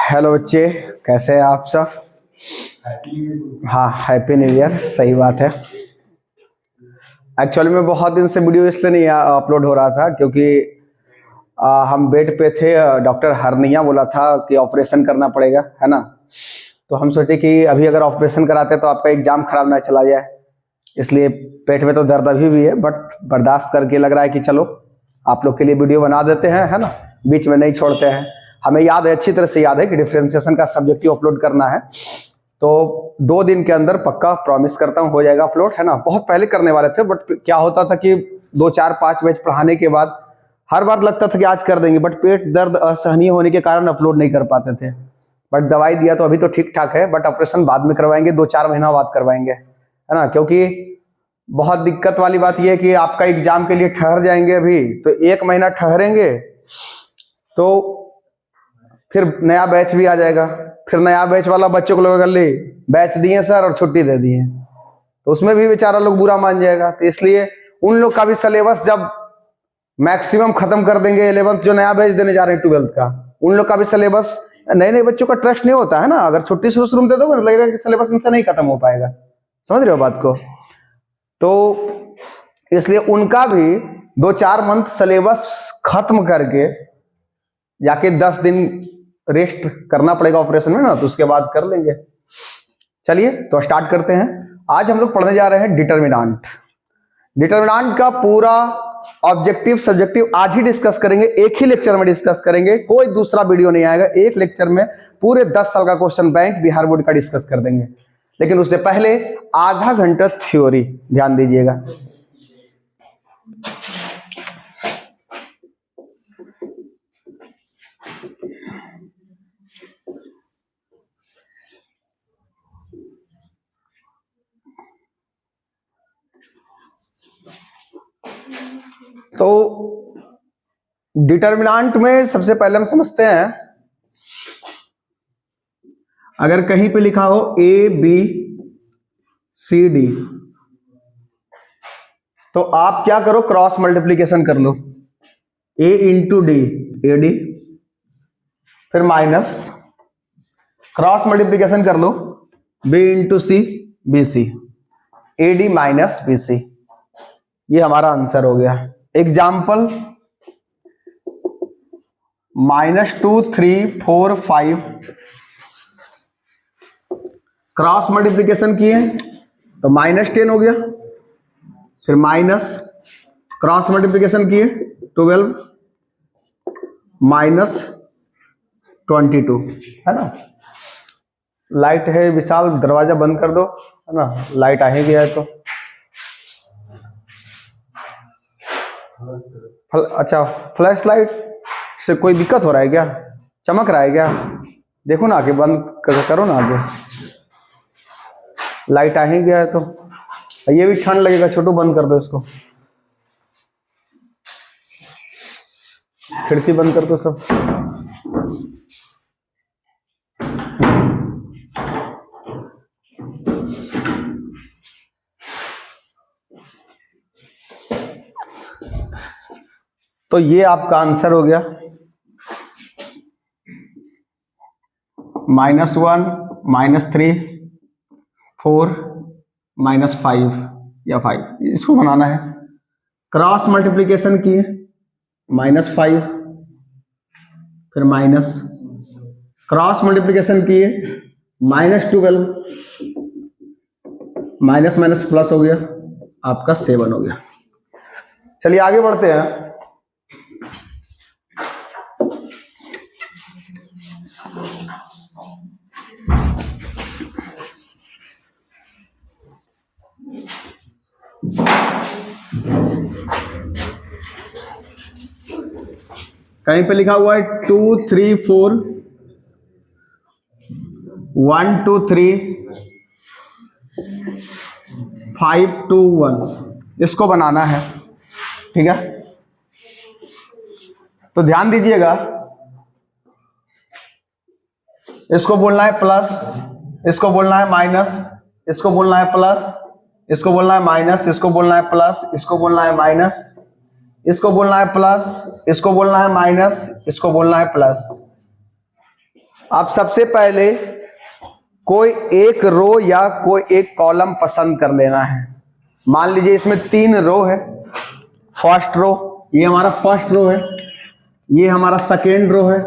Hello बच्चे, कैसे हैं आप सब? हाँ, हैप्पी न्यू ईयर। सही बात है। एक्चुअली में बहुत दिन से वीडियो इसलिए नहीं अपलोड हो रहा था क्योंकि हम बेड पे थे। डॉक्टर हरनिया बोला था कि ऑपरेशन करना पड़ेगा, है ना। तो हम सोचे कि अभी अगर ऑपरेशन कराते तो आपका एग्जाम खराब ना चला जाए, इसलिए पेट में तो दर्द अभी भी है, बट बर्दाश्त करके लग रहा है कि चलो आप लोग के लिए वीडियो बना देते हैं, है ना। बीच में नहीं छोड़ते हैं। हमें याद है, अच्छी तरह से याद है कि डिफरेंशिएशन का सब्जेक्टिव अपलोड करना है, तो 2 दिन के अंदर पक्का प्रॉमिस करता हूँ हो जाएगा अपलोड, है ना। बहुत पहले करने वाले थे, बट क्या होता था कि 2 4 5 बैच पढ़ाने के बाद हर बार लगता था कि आज कर देंगे, बट पेट दर्द असहनीय होने के कारण अपलोड नहीं कर पाते थे। बट दवाई दिया तो अभी तो ठीक ठाक है, बट ऑपरेशन बाद में करवाएंगे, 2 4 महीना बाद करवाएंगे, है ना। क्योंकि बहुत दिक्कत वाली बात यह है कि आपका एग्जाम के लिए ठहर जाएंगे, अभी तो 1 महीना ठहरेंगे तो फिर नया बैच भी आ जाएगा, फिर नया बैच वाला बच्चों को लगेगा ले बैच दिए सर और छुट्टी दे दिए, तो उसमें भी बेचारा लोग बुरा मान जाएगा। तो इसलिए उन लोग का भी सिलेबस जब मैक्सिमम खत्म कर देंगे, 11th जो नया बैच देने जा रहे हैं 12th का, उन लोग का भी सिलेबस, नए नए बच्चों का ट्रस्ट नहीं होता है ना। अगर छुट्टी से उस रूम दे दोगे ना, लगेगा कि सिलेबस इनसे नहीं खत्म हो पाएगा। समझ रहे हो बात को? तो इसलिए उनका भी 2 4 मंथ सिलेबस खत्म करके जाके 10 दिन रेस्ट करना पड़ेगा ऑपरेशन में ना, तो उसके बाद कर लेंगे। चलिए तो स्टार्ट करते हैं। आज हम लोग पढ़ने जा रहे हैं डिटर्मिनेंट। डिटर्मिनेंट का पूरा ऑब्जेक्टिव सब्जेक्टिव आज ही डिस्कस करेंगे, एक ही लेक्चर में डिस्कस करेंगे, कोई दूसरा वीडियो नहीं आएगा। एक लेक्चर में पूरे 10 साल का क्वेश्चन बैंक बिहार बोर्ड का डिस्कस कर देंगे, लेकिन उससे पहले आधा घंटा थ्योरी ध्यान दीजिएगा। तो डिटर्मिनेंट में सबसे पहले हम समझते हैं, अगर कहीं पे लिखा हो ए बी सी डी, तो आप क्या करो, क्रॉस मल्टीप्लीकेशन कर लो। A into D A D, फिर माइनस क्रॉस मल्टीप्लीकेशन कर लो B into C B C, A D minus B C. ये हमारा आंसर हो गया। एग्जाम्पल -2 3 4 5 क्रॉस मल्टीप्लीकेशन किए तो -10 हो गया, फिर माइनस क्रॉस मल्टीप्लीकेशन किए 12 -22, है ना। लाइट है विशाल, दरवाजा बंद कर दो, है ना, लाइट आ ही गया है तो। अच्छा, फ्लैश लाइट से कोई दिक्कत हो रहा है क्या? चमक रहा है क्या? देखो ना आगे, बंद करो ना आगे, लाइट आ ही गया है तो। ये भी ठंड लगेगा, छोटू बंद कर दो इसको, खिड़की बंद कर दो सब। तो ये आपका आंसर हो गया, -1 -3 4 -5 या 5, इसको बनाना है। क्रॉस मल्टीप्लीकेशन किए -5, फिर माइनस क्रॉस मल्टीप्लीकेशन किए -12, माइनस माइनस प्लस हो गया, आपका 7 हो गया। चलिए आगे बढ़ते हैं। कहीं पे लिखा हुआ है 2 3 4 1 2 3 5 2 1, इसको बनाना है, ठीक है। तो ध्यान दीजिएगा, इसको बोलना है प्लस, इसको बोलना है माइनस, इसको बोलना है प्लस, इसको बोलना है माइनस, इसको बोलना है प्लस, इसको बोलना है माइनस, इसको बोलना है प्लस, इसको बोलना है माइनस, इसको बोलना है प्लस। अब सबसे पहले कोई एक रो या कोई एक कॉलम पसंद कर लेना है। मान लीजिए इसमें 3 रो है। फर्स्ट रो, ये हमारा फर्स्ट रो है, ये हमारा सेकेंड रो है,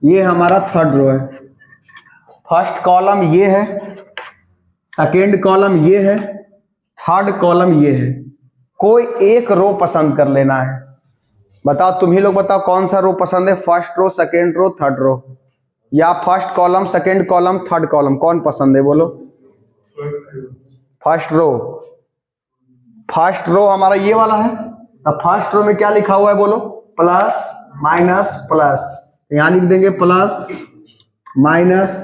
ये हमारा थर्ड रो है। फर्स्ट कॉलम ये है, सेकेंड कॉलम ये है, थर्ड कॉलम ये है। कोई एक रो पसंद कर लेना है। बताओ, तुम ही लोग बताओ कौन सा रो पसंद है? First row, second row, third row, या first column, second column, third column, कौन पसंद है? बोलो। First row. फर्स्ट रो हमारा ये वाला है। अब फर्स्ट रो में क्या लिखा हुआ है? बोलो। Plus minus plus. यहां लिख देंगे प्लस माइनस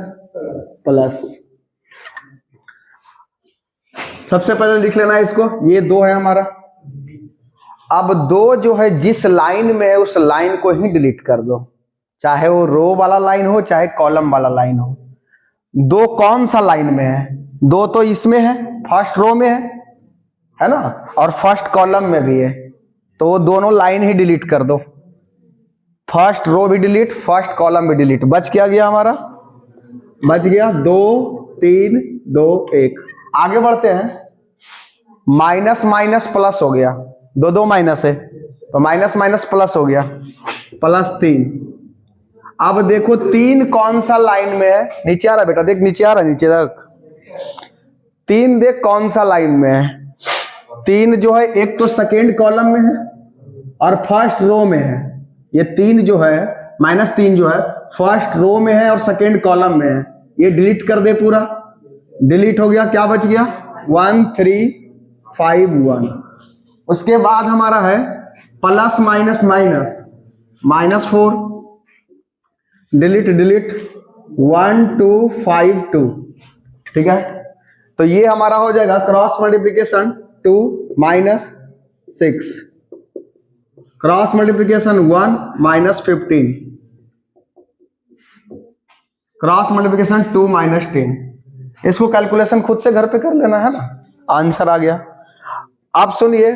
प्लस। सबसे पहले लिख लेना है इसको। ये 2 है हमारा। अब 2 जो है जिस लाइन में है उस लाइन को ही डिलीट कर दो, चाहे वो रो वाला लाइन हो चाहे कॉलम वाला लाइन हो। 2 कौन सा लाइन में है? 2 तो इसमें है, फर्स्ट रो में है ना, और फर्स्ट कॉलम में भी है, तो वो दोनों लाइन ही डिलीट कर दो। फर्स्ट रो भी डिलीट, फर्स्ट कॉलम भी डिलीट। बच क्या गया हमारा? बच गया 2 3 2 1। आगे बढ़ते हैं। माइनस माइनस प्लस हो गया, 2 2 माइनस है तो माइनस माइनस प्लस हो गया, प्लस 3। अब देखो 3 कौन सा लाइन में है? नीचे आ रहा बेटा, देख नीचे आ रहा, नीचे तक 3 देख कौन सा लाइन में है। 3 जो है एक तो सेकेंड कॉलम में है और फर्स्ट रो में है। ये 3 जो है, -3 जो है फर्स्ट रो में है और सेकेंड कॉलम में है। ये डिलीट कर दे, पूरा डिलीट हो गया। क्या बच गया? 1 3 5 1। उसके बाद हमारा है plus minus minus, -4, delete delete 1 2 5 2। ठीक है, तो ये हमारा हो जाएगा cross multiplication 2 -6, cross multiplication 1 -15, cross multiplication 2 -10। इसको कैलकुलेशन खुद से घर पे कर लेना है ना, आंसर आ गया। अब सुनिए,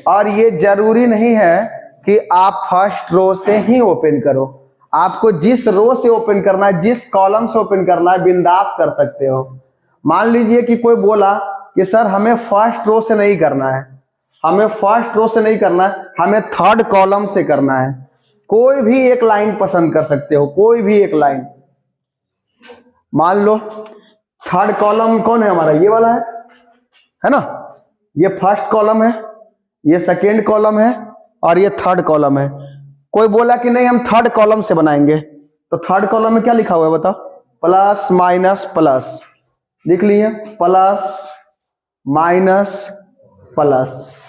और ये जरूरी नहीं है कि आप फर्स्ट रो से ही ओपन करो। आपको जिस रो से ओपन करना है, जिस कॉलम से ओपन करना है, बिंदास कर सकते हो। मान लीजिए कि कोई बोला कि सर हमें फर्स्ट रो से नहीं करना है, हमें फर्स्ट रो से नहीं करना है, हमें थर्ड कॉलम से करना है। कोई भी एक लाइन पसंद कर सकते हो, कोई भी एक लाइन। मान लो थर्ड कॉलम कौन है हमारा? ये वाला है ना। ये फर्स्ट कॉलम है, ये सेकेंड कॉलम है और ये थर्ड कॉलम है। कोई बोला कि नहीं हम थर्ड कॉलम से बनाएंगे, तो थर्ड कॉलम में क्या लिखा हुआ है बताओ? Plus minus plus. लिख लिए, प्लस माइनस प्लस।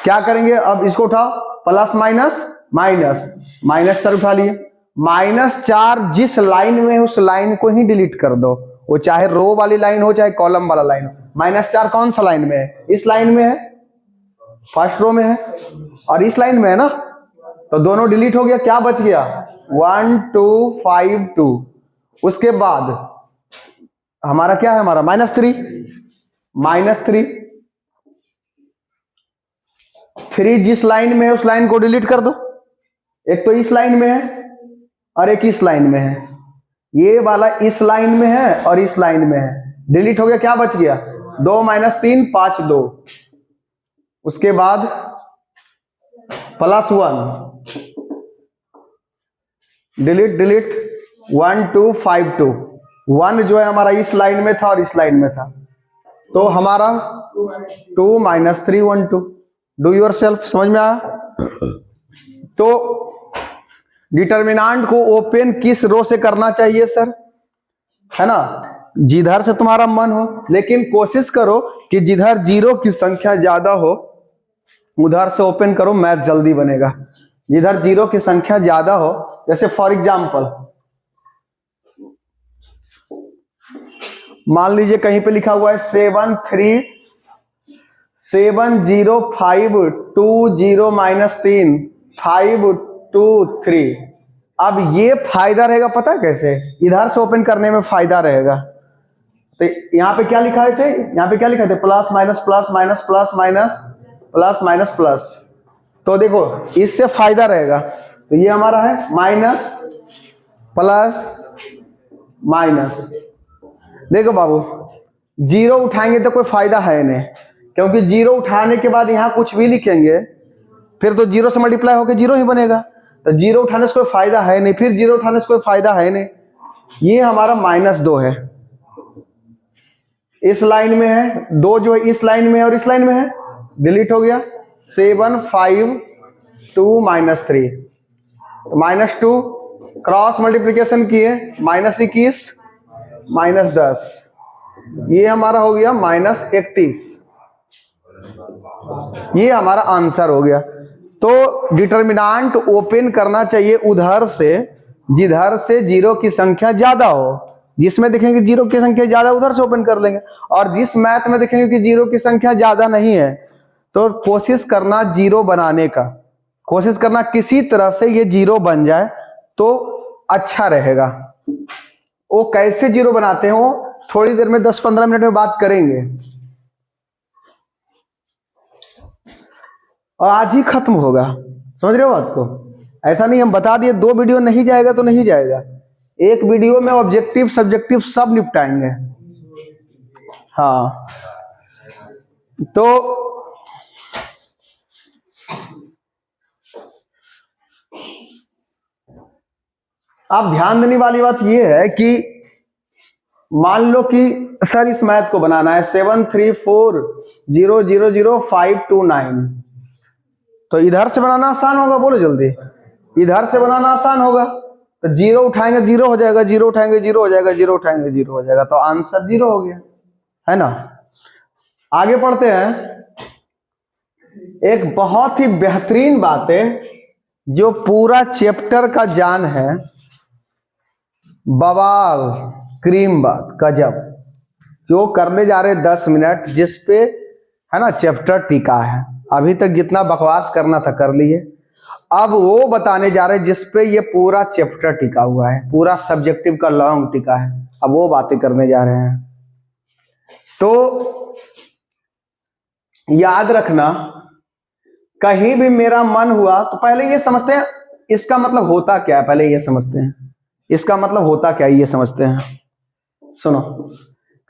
क्या करेंगे अब? इसको उठाओ, plus minus minus, minus sir उठा लिए। -4 जिस लाइन में है उस लाइन को ही डिलीट कर दो, वो चाहे रो वाली लाइन हो चाहे कॉलम वाला लाइन हो। -4 कौन सा लाइन में है? इस लाइन में है, फर्स्ट रो में है, और इस लाइन में है ना, तो दोनों डिलीट हो गया। क्या बच गया? 1 2 5 2। उसके बाद हमारा क्या है? हमारा -3, -3 जिस लाइन में है उस लाइन को डिलीट कर दो। एक तो इस लाइन में है और एक इस लाइन में है। ये वाला इस लाइन में है और इस लाइन में है, डिलीट हो गया। क्या बच गया? 2 -3 5 2। उसके बाद +1, डिलीट डिलीट 1 2 5 2। 1 जो है हमारा इस लाइन में था और इस लाइन में था, तो हमारा 2 -3 1 2। डू योर सेल्फ, समझ में आया? तो डिटर्मिनांट को ओपन किस रो से करना चाहिए सर? है ना, जिधर से तुम्हारा मन हो, लेकिन कोशिश करो कि जिधर 0 की संख्या ज्यादा हो उधर से ओपन करो, मैथ जल्दी बनेगा। जिधर 0 की संख्या ज्यादा हो, जैसे फॉर एग्जाम्पल मान लीजिए कहीं पे लिखा हुआ है 7 3 7 0 5 2 0 -3 5 2 3। अब ये फायदा रहेगा, पता है कैसे? इधर से ओपन करने में फायदा रहेगा। तो यहाँ पे क्या लिखा थे? यहाँ पे क्या लिखा थे? Plus minus plus minus plus minus plus minus plus. तो देखो इससे फायदा रहेगा। तो ये हमारा है प्लस माइनस। देखो बाबू, जीरो उठाएंगे तो कोई फायदा है नहीं, क्योंकि जीरो उठाने के बाद यहां कुछ भी लिखेंगे फिर तो जीरो से मल्टीप्लाई होकर जीरो ही बनेगा, तो जीरो उठाने से कोई फायदा है नहीं, फिर जीरो उठाने से कोई फायदा है नहीं। ये हमारा -2 है, इस लाइन में है, 2 जो है इस लाइन में है और इस लाइन में है, डिलीट हो गया। 7 5 2 -3, -2 क्रॉस मल्टीप्लीकेशन किए, -21 -10, ये हमारा हो गया -31। ये हमारा आंसर हो गया। तो डिटर्मिनेंट ओपन करना चाहिए उधर से जिधर से जीरो की संख्या ज्यादा हो। जिसमें देखेंगे जीरो की संख्या ज्यादा, उधर से ओपन कर लेंगे, और जिस मैथ में देखेंगे कि जीरो की संख्या ज्यादा नहीं है तो कोशिश करना जीरो बनाने का, कोशिश करना किसी तरह से ये जीरो बन जाए तो अच्छा रहेगा। वो कैसे जीरो बनाते हैं वो थोड़ी देर में 10-15 मिनट में बात करेंगे, और आज ही खत्म होगा। समझ रहे हो बात को? ऐसा नहीं हम बता दिए 2 वीडियो नहीं जाएगा तो नहीं जाएगा, एक वीडियो में ऑब्जेक्टिव सब्जेक्टिव सब निपटाएंगे। हाँ, तो अब ध्यान देने वाली बात यह है कि मान लो कि सर इस मैथ को बनाना है 734000529, तो इधर से बनाना आसान होगा, बोलो जल्दी। इधर से बनाना आसान होगा, तो जीरो उठाएंगे जीरो हो जाएगा, जीरो उठाएंगे जीरो हो जाएगा, जीरो उठाएंगे जीरो हो जाएगा, तो आंसर जीरो हो गया, है ना। आगे पढ़ते हैं। एक बहुत ही बेहतरीन बात है जो पूरा चैप्टर का जान है, बवाल क्रीम बात गजब, जो करने जा रहे 10 मिनट, जिस पे है ना चैप्टर टिका है। अभी तक जितना बकवास करना था कर लिए, अब वो बताने जा रहे जिस पे ये पूरा चैप्टर टिका हुआ है, पूरा सब्जेक्टिव का लॉन्ग टिका है, अब वो बातें करने जा रहे हैं। तो याद रखना, कहीं भी मेरा मन हुआ तो पहले ये समझते हैं इसका मतलब होता क्या है, पहले ये समझते हैं इसका मतलब होता क्या है, ये समझते हैं। सुनो,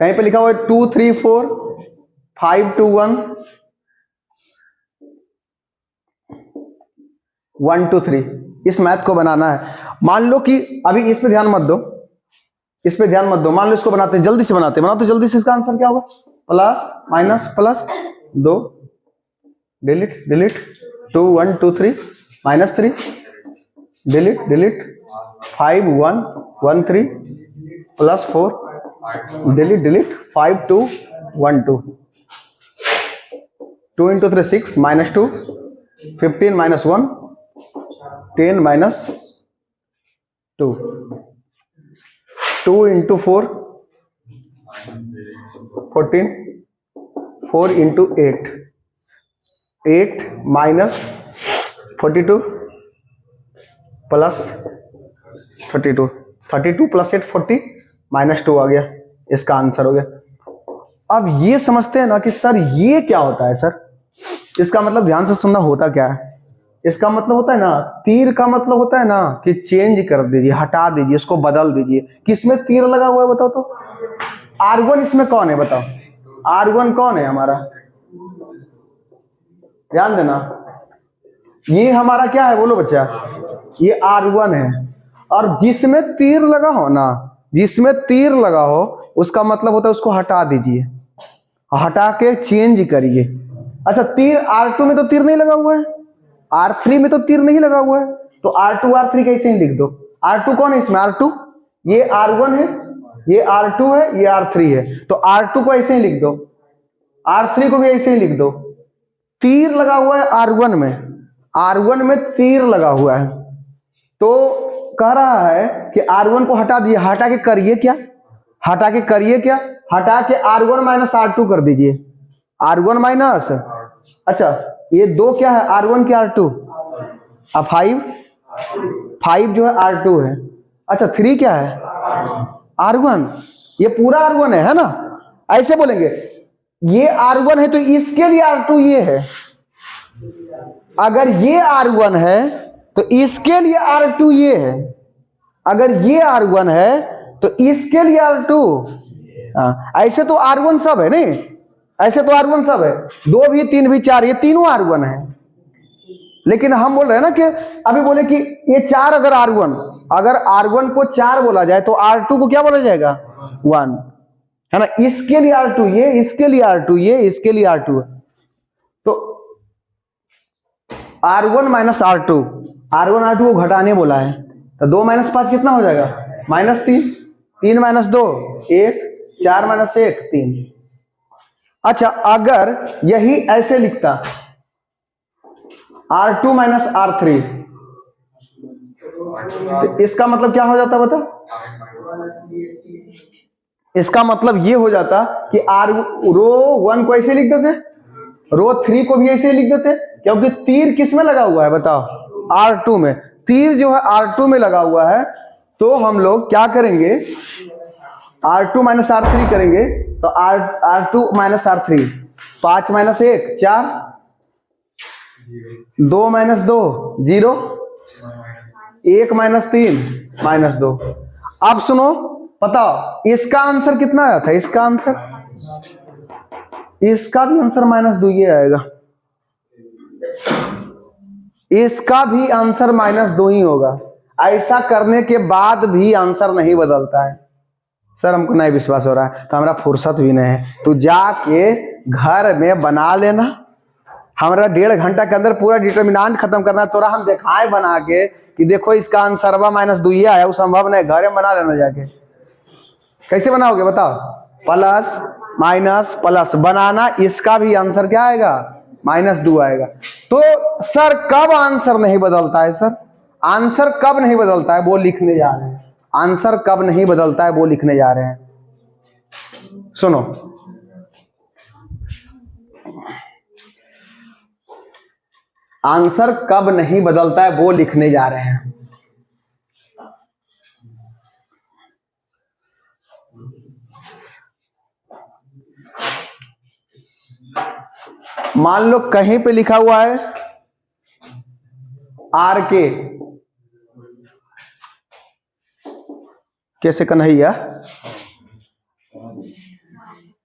कहीं पे लिखा हुआ है 2 3 4 5 2 1 1 2 3, इस मैथ को बनाना है। मान लो कि अभी इस पे ध्यान मत दो, इस पे ध्यान मत दो, मान लो इसको बनाते हैं, जल्दी से बनाते जल्दी से। इसका आंसर क्या होगा? Plus minus plus 2, delete delete 2 1 2 3 -3, delete delete 5 1 1 3 plus 4, delete delete 5 2 1 2, 2 into 3 6 -2, 15 -1 10 -2, 2 into 4 14, 4 into 8 8 -42 plus 32, 32 plus 8 40 -2 आ गया, इसका आंसर हो गया। अब ये समझते हैं ना कि सर ये क्या होता है सर, इसका मतलब ध्यान से सुनना होता क्या है। इसका मतलब होता है ना, तीर का मतलब होता है ना कि चेंज कर दीजिए, हटा दीजिए, इसको बदल दीजिए। किसमें तीर लगा हुआ है बताओ तो? R1 इसमें कौन है बताओ? R1 कौन है हमारा? ध्यान देना, ये हमारा क्या है बोलो बच्चा? ये R1 है। और जिसमें तीर लगा हो ना, जिसमें तीर लगा हो उसका मतलब होता है उसको हटा दीजिए, हटा के चेंज करिए। अच्छा, तीर R2 में तो तीर नहीं लगा हुआ है, R3 में तो तीर नहीं लगा हुआ है, तो R2 R3 कैसे ही लिख दो। R2 कौन है इसमें? R2, ये R1 है, ये R2 है, ये R3 है, तो R2 को ऐसे ही लिख दो, R3 को भी ऐसे ही लिख दो। तीर लगा हुआ है R1 में, R1 में तीर लगा हुआ है, तो कह रहा है कि R1 को हटा दिए, हटा के करिए क्या? हटा के करिए क्या? हटा के R1 माइनस R2 कर दीजिए, R1 माइनस, अच्छा ये 2 क्या है? R1 के R2, अब 5 जो है R2 है, अच्छा 3 क्या है? R1, ये पूरा R1 है ना, ऐसे बोलेंगे ये R1 है तो इसके लिए R2 ये है, अगर ये R1 है तो इसके लिए R2 ये है, अगर ये R1 है तो इसके लिए R2। ऐसे तो R1 सब है नहीं, ऐसे तो R1 सब है, 2 भी 3 भी 4, ये तीनों R1 है। लेकिन हम बोल रहे हैं ना कि अभी बोले कि ये 4 अगर R1 को 4 बोला जाए तो R2 को क्या बोला जाएगा? 1, है ना। इसके लिए R2, ये इसके लिए R2, ये इसके लिए R2 है। तो R1 minus R2, R1 R2 को घटाने बोला है, तो 2 माइनस 5 कितना हो जाएगा? -3, 3 माइनस 2 1, 4 माइनस 1 3। अच्छा, अगर यही ऐसे लिखता R2 माइनस R3, तो इसका मतलब क्या हो जाता बता? इसका मतलब ये हो जाता कि रो 1 को ऐसे लिख देते, रो 3 को भी ऐसे लिख देते, क्योंकि तीर किस में लगा हुआ है बताओ? R2 में। तीर जो है R2 में लगा हुआ है, तो हम लोग क्या करेंगे? R2 माइनस R3 करेंगे, तो R2 minus R3, 5 minus 1 4, 2 minus 2 0, 1 minus 3 -2। अब सुनो, बताओ इसका आंसर कितना आया था? इसका आंसर, इसका भी आंसर -2 ये आएगा, इसका भी आंसर -2 ही होगा। ऐसा करने के बाद भी आंसर नहीं बदलता है। सर हमको नहीं विश्वास हो रहा है, तो हमारा फुर्सत भी नहीं है, तो जाके घर में बना लेना। हमारा 1.5 घंटा के अंदर पूरा डिटर्मिनेंट खत्म करना है, तोरा हम दिखाए बना के कि देखो इसका आंसर -2 ही आया। वो संभव नहीं, घर में बना लेना जाके। कैसे बनाओगे बताओ? प्लस माइनस प्लस बनाना, इसका भी आंसर क्या आएगा? -2 आएगा। तो सर कब आंसर नहीं बदलता है? सर आंसर कब नहीं बदलता है वो लिखने जा रहे हैं। आंसर कब नहीं बदलता है वो लिखने जा रहे हैं। सुनो, आंसर कब नहीं बदलता है वो लिखने जा रहे हैं। मान लो कहीं पे लिखा हुआ है RK, कैसे Kanhaiya,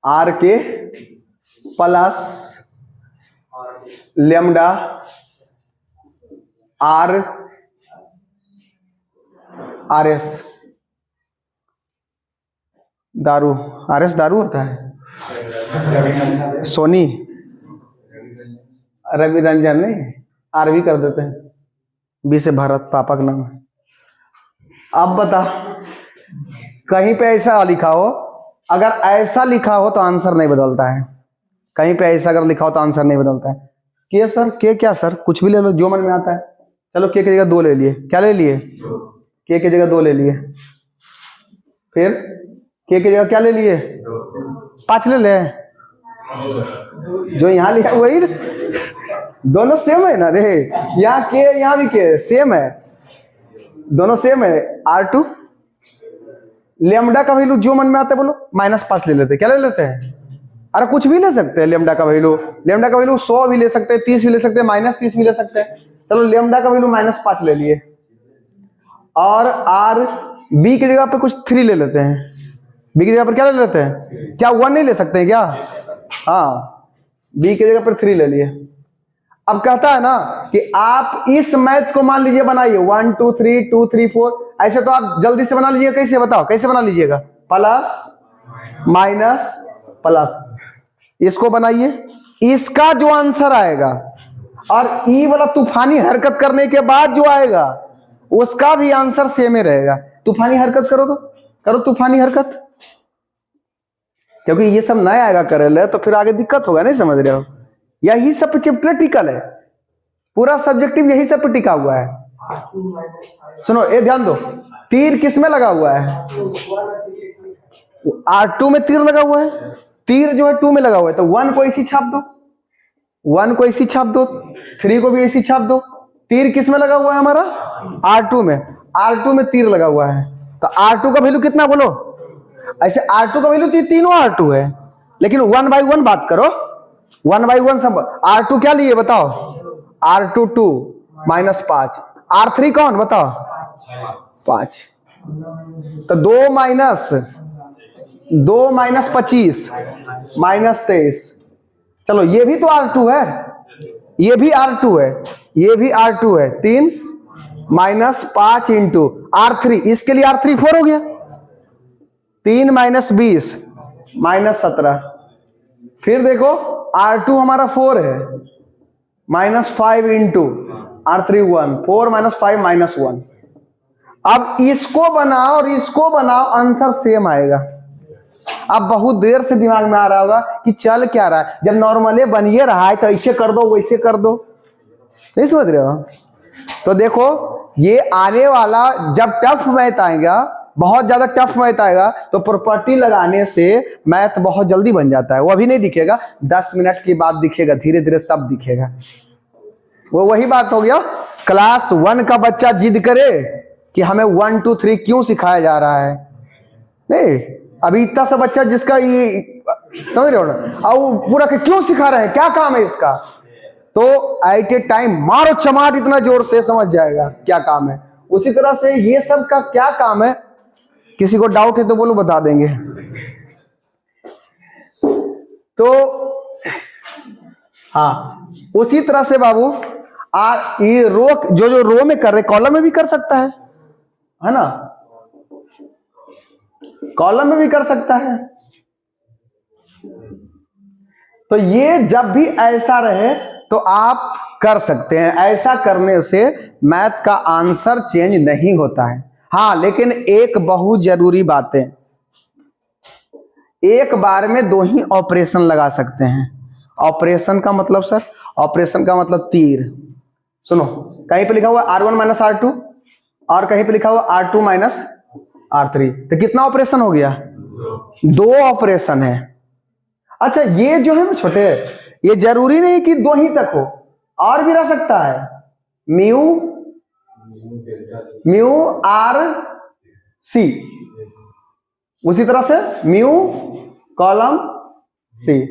RK plus lambda RS दारू, RS दारू होता है। सोनी, रवि रंजन नहीं, RV कर देते हैं, बी से भारत पापा का नाम है। अब बता, कहीं पे ऐसा लिखा हो, अगर ऐसा लिखा हो तो आंसर नहीं बदलता है। कहीं पे ऐसा अगर लिखा हो तो आंसर नहीं बदलता है। के सर, के क्या सर? कुछ भी ले लो जो मन में आता है। चलो के की जगह 2 ले लिए, क्या ले लिए? के की जगह 2 ले लिए। फिर के की जगह क्या ले लिए? 5 ले ले, जो यहाँ लिखा वही। दोनों सेम है ना रे, यहाँ के यहाँ भी के सेम है, दोनों सेम है। R2 लेमडा का वैल्यू जो मन में आता है बोलो, -5 ले लेते। क्या ले लेते हैं? अरे कुछ भी ले सकते हैं। लेमडा का वैल्यू 100 भी ले सकते हैं, 30 भी ले सकते हैं, -30 भी ले सकते हैं। चलो लेमडा का वैल्यू -5 ले लिए, और बी की जगह पे कुछ 3 ले लेते हैं। बी की जगह पर क्या ले लेते हैं? क्या 1 नहीं ले सकते हैं क्या? हाँ, बी की जगह पर 3 ले लिए। अब कहता है ना कि आप इस मैथ को मान लीजिए बनाइए 1 2 3 2 3 4, ऐसे तो आप जल्दी से बना लीजिएगा। कैसे बताओ, कैसे बना लीजिएगा? प्लस माइनस प्लस, इसको बनाइए, इसका जो आंसर आएगा और ई वाला तूफानी हरकत करने के बाद जो आएगा उसका भी आंसर सेम ही रहेगा। तूफानी हरकत करो तो करो, तूफानी हरकत, क्योंकि ये सब नया आएगा करे ले तो फिर आगे दिक्कत होगा। नहीं समझ रहे हो? यही सब चैप्टर टिकल है, पूरा सब्जेक्टिव यही सब पे टिका हुआ है। सुनो, ये ध्यान दो, तीर किस में लगा हुआ है? R2 में तीर लगा हुआ है। तीर जो है 2 में लगा हुआ है, तो 1 को ऐसी छाप दो, 1 को ऐसी छाप दो, 3 को भी ऐसी छाप दो। तीर किस में लगा हुआ है हमारा? R2 में। R2 में तीर लगा हुआ है, तो R2 का वैल्यू कितना बोलो? ऐसे R2 का वैल्यू तीनों R2 है, लेकिन 1 by 1 बात करो, 1 by 1 सब। R2 क्या लिए बताओ? R2 2 -5, R3 कौन बताओ? 5। तो 2 माइनस 25 माइनस 23। चलो ये भी तो R2 है, ये भी R2 है, ये भी R2 है। 3 माइनस 5 इंटू R3, इसके लिए R3 4 हो गया। 3 माइनस 20 माइनस 17। फिर देखो R2 हमारा 4 है, minus 5 into R3 1, 4 minus 5 minus 1। अब इसको बनाओ और इसको बनाओ, आंसर सेम आएगा। अब बहुत देर से दिमाग में आ रहा होगा कि चल क्या रहा है, जब नॉर्मली बनिए रहा है तो ऐसे कर दो वैसे कर दो, नहीं समझ रहे हो। तो देखो ये आने वाला जब टफ मैथ आएगा, बहुत ज्यादा टफ मैथ आएगा, तो प्रॉपर्टी लगाने से मैथ बहुत जल्दी बन जाता है। वो अभी नहीं दिखेगा, 10 मिनट के बाद दिखेगा, धीरे धीरे सब दिखेगा। वो वही बात हो गया, क्लास 1 का बच्चा जिद करे कि हमें 1 2 3 क्यों सिखाया जा रहा है। नहीं, अभी इतना सा बच्चा जिसका ये समझ रहे हो ना, और पूरा के क्यों सिखा रहे हैं, क्या काम है इसका, तो एट ए टाइम मारो चमाट इतना जोर से समझ जाएगा क्या काम है। उसी तरह से ये सब का क्या काम है, किसी को डाउट है तो बोलो, बता देंगे। तो हाँ, उसी तरह से बाबू ये रो जो रो में कर रहे, कॉलम में भी कर सकता है ना, कॉलम में भी कर सकता है। तो ये जब भी ऐसा रहे तो आप कर सकते हैं। ऐसा करने से मैथ का आंसर चेंज नहीं होता है। हाँ, लेकिन एक बहुत जरूरी बात है, एक बार में 2 ही ऑपरेशन लगा सकते हैं। ऑपरेशन का मतलब सर, ऑपरेशन का मतलब तीर। सुनो, कहीं पे लिखा हुआ R1 माइनस R2 और कहीं पे लिखा हुआ R2 माइनस R3, तो कितना ऑपरेशन हो गया? 2 ऑपरेशन है। अच्छा, ये जो है ना छोटे, ये जरूरी नहीं कि 2 ही तक हो, और भी रह सकता है। म्यू आर सी, उसी तरह से म्यू कॉलम सी।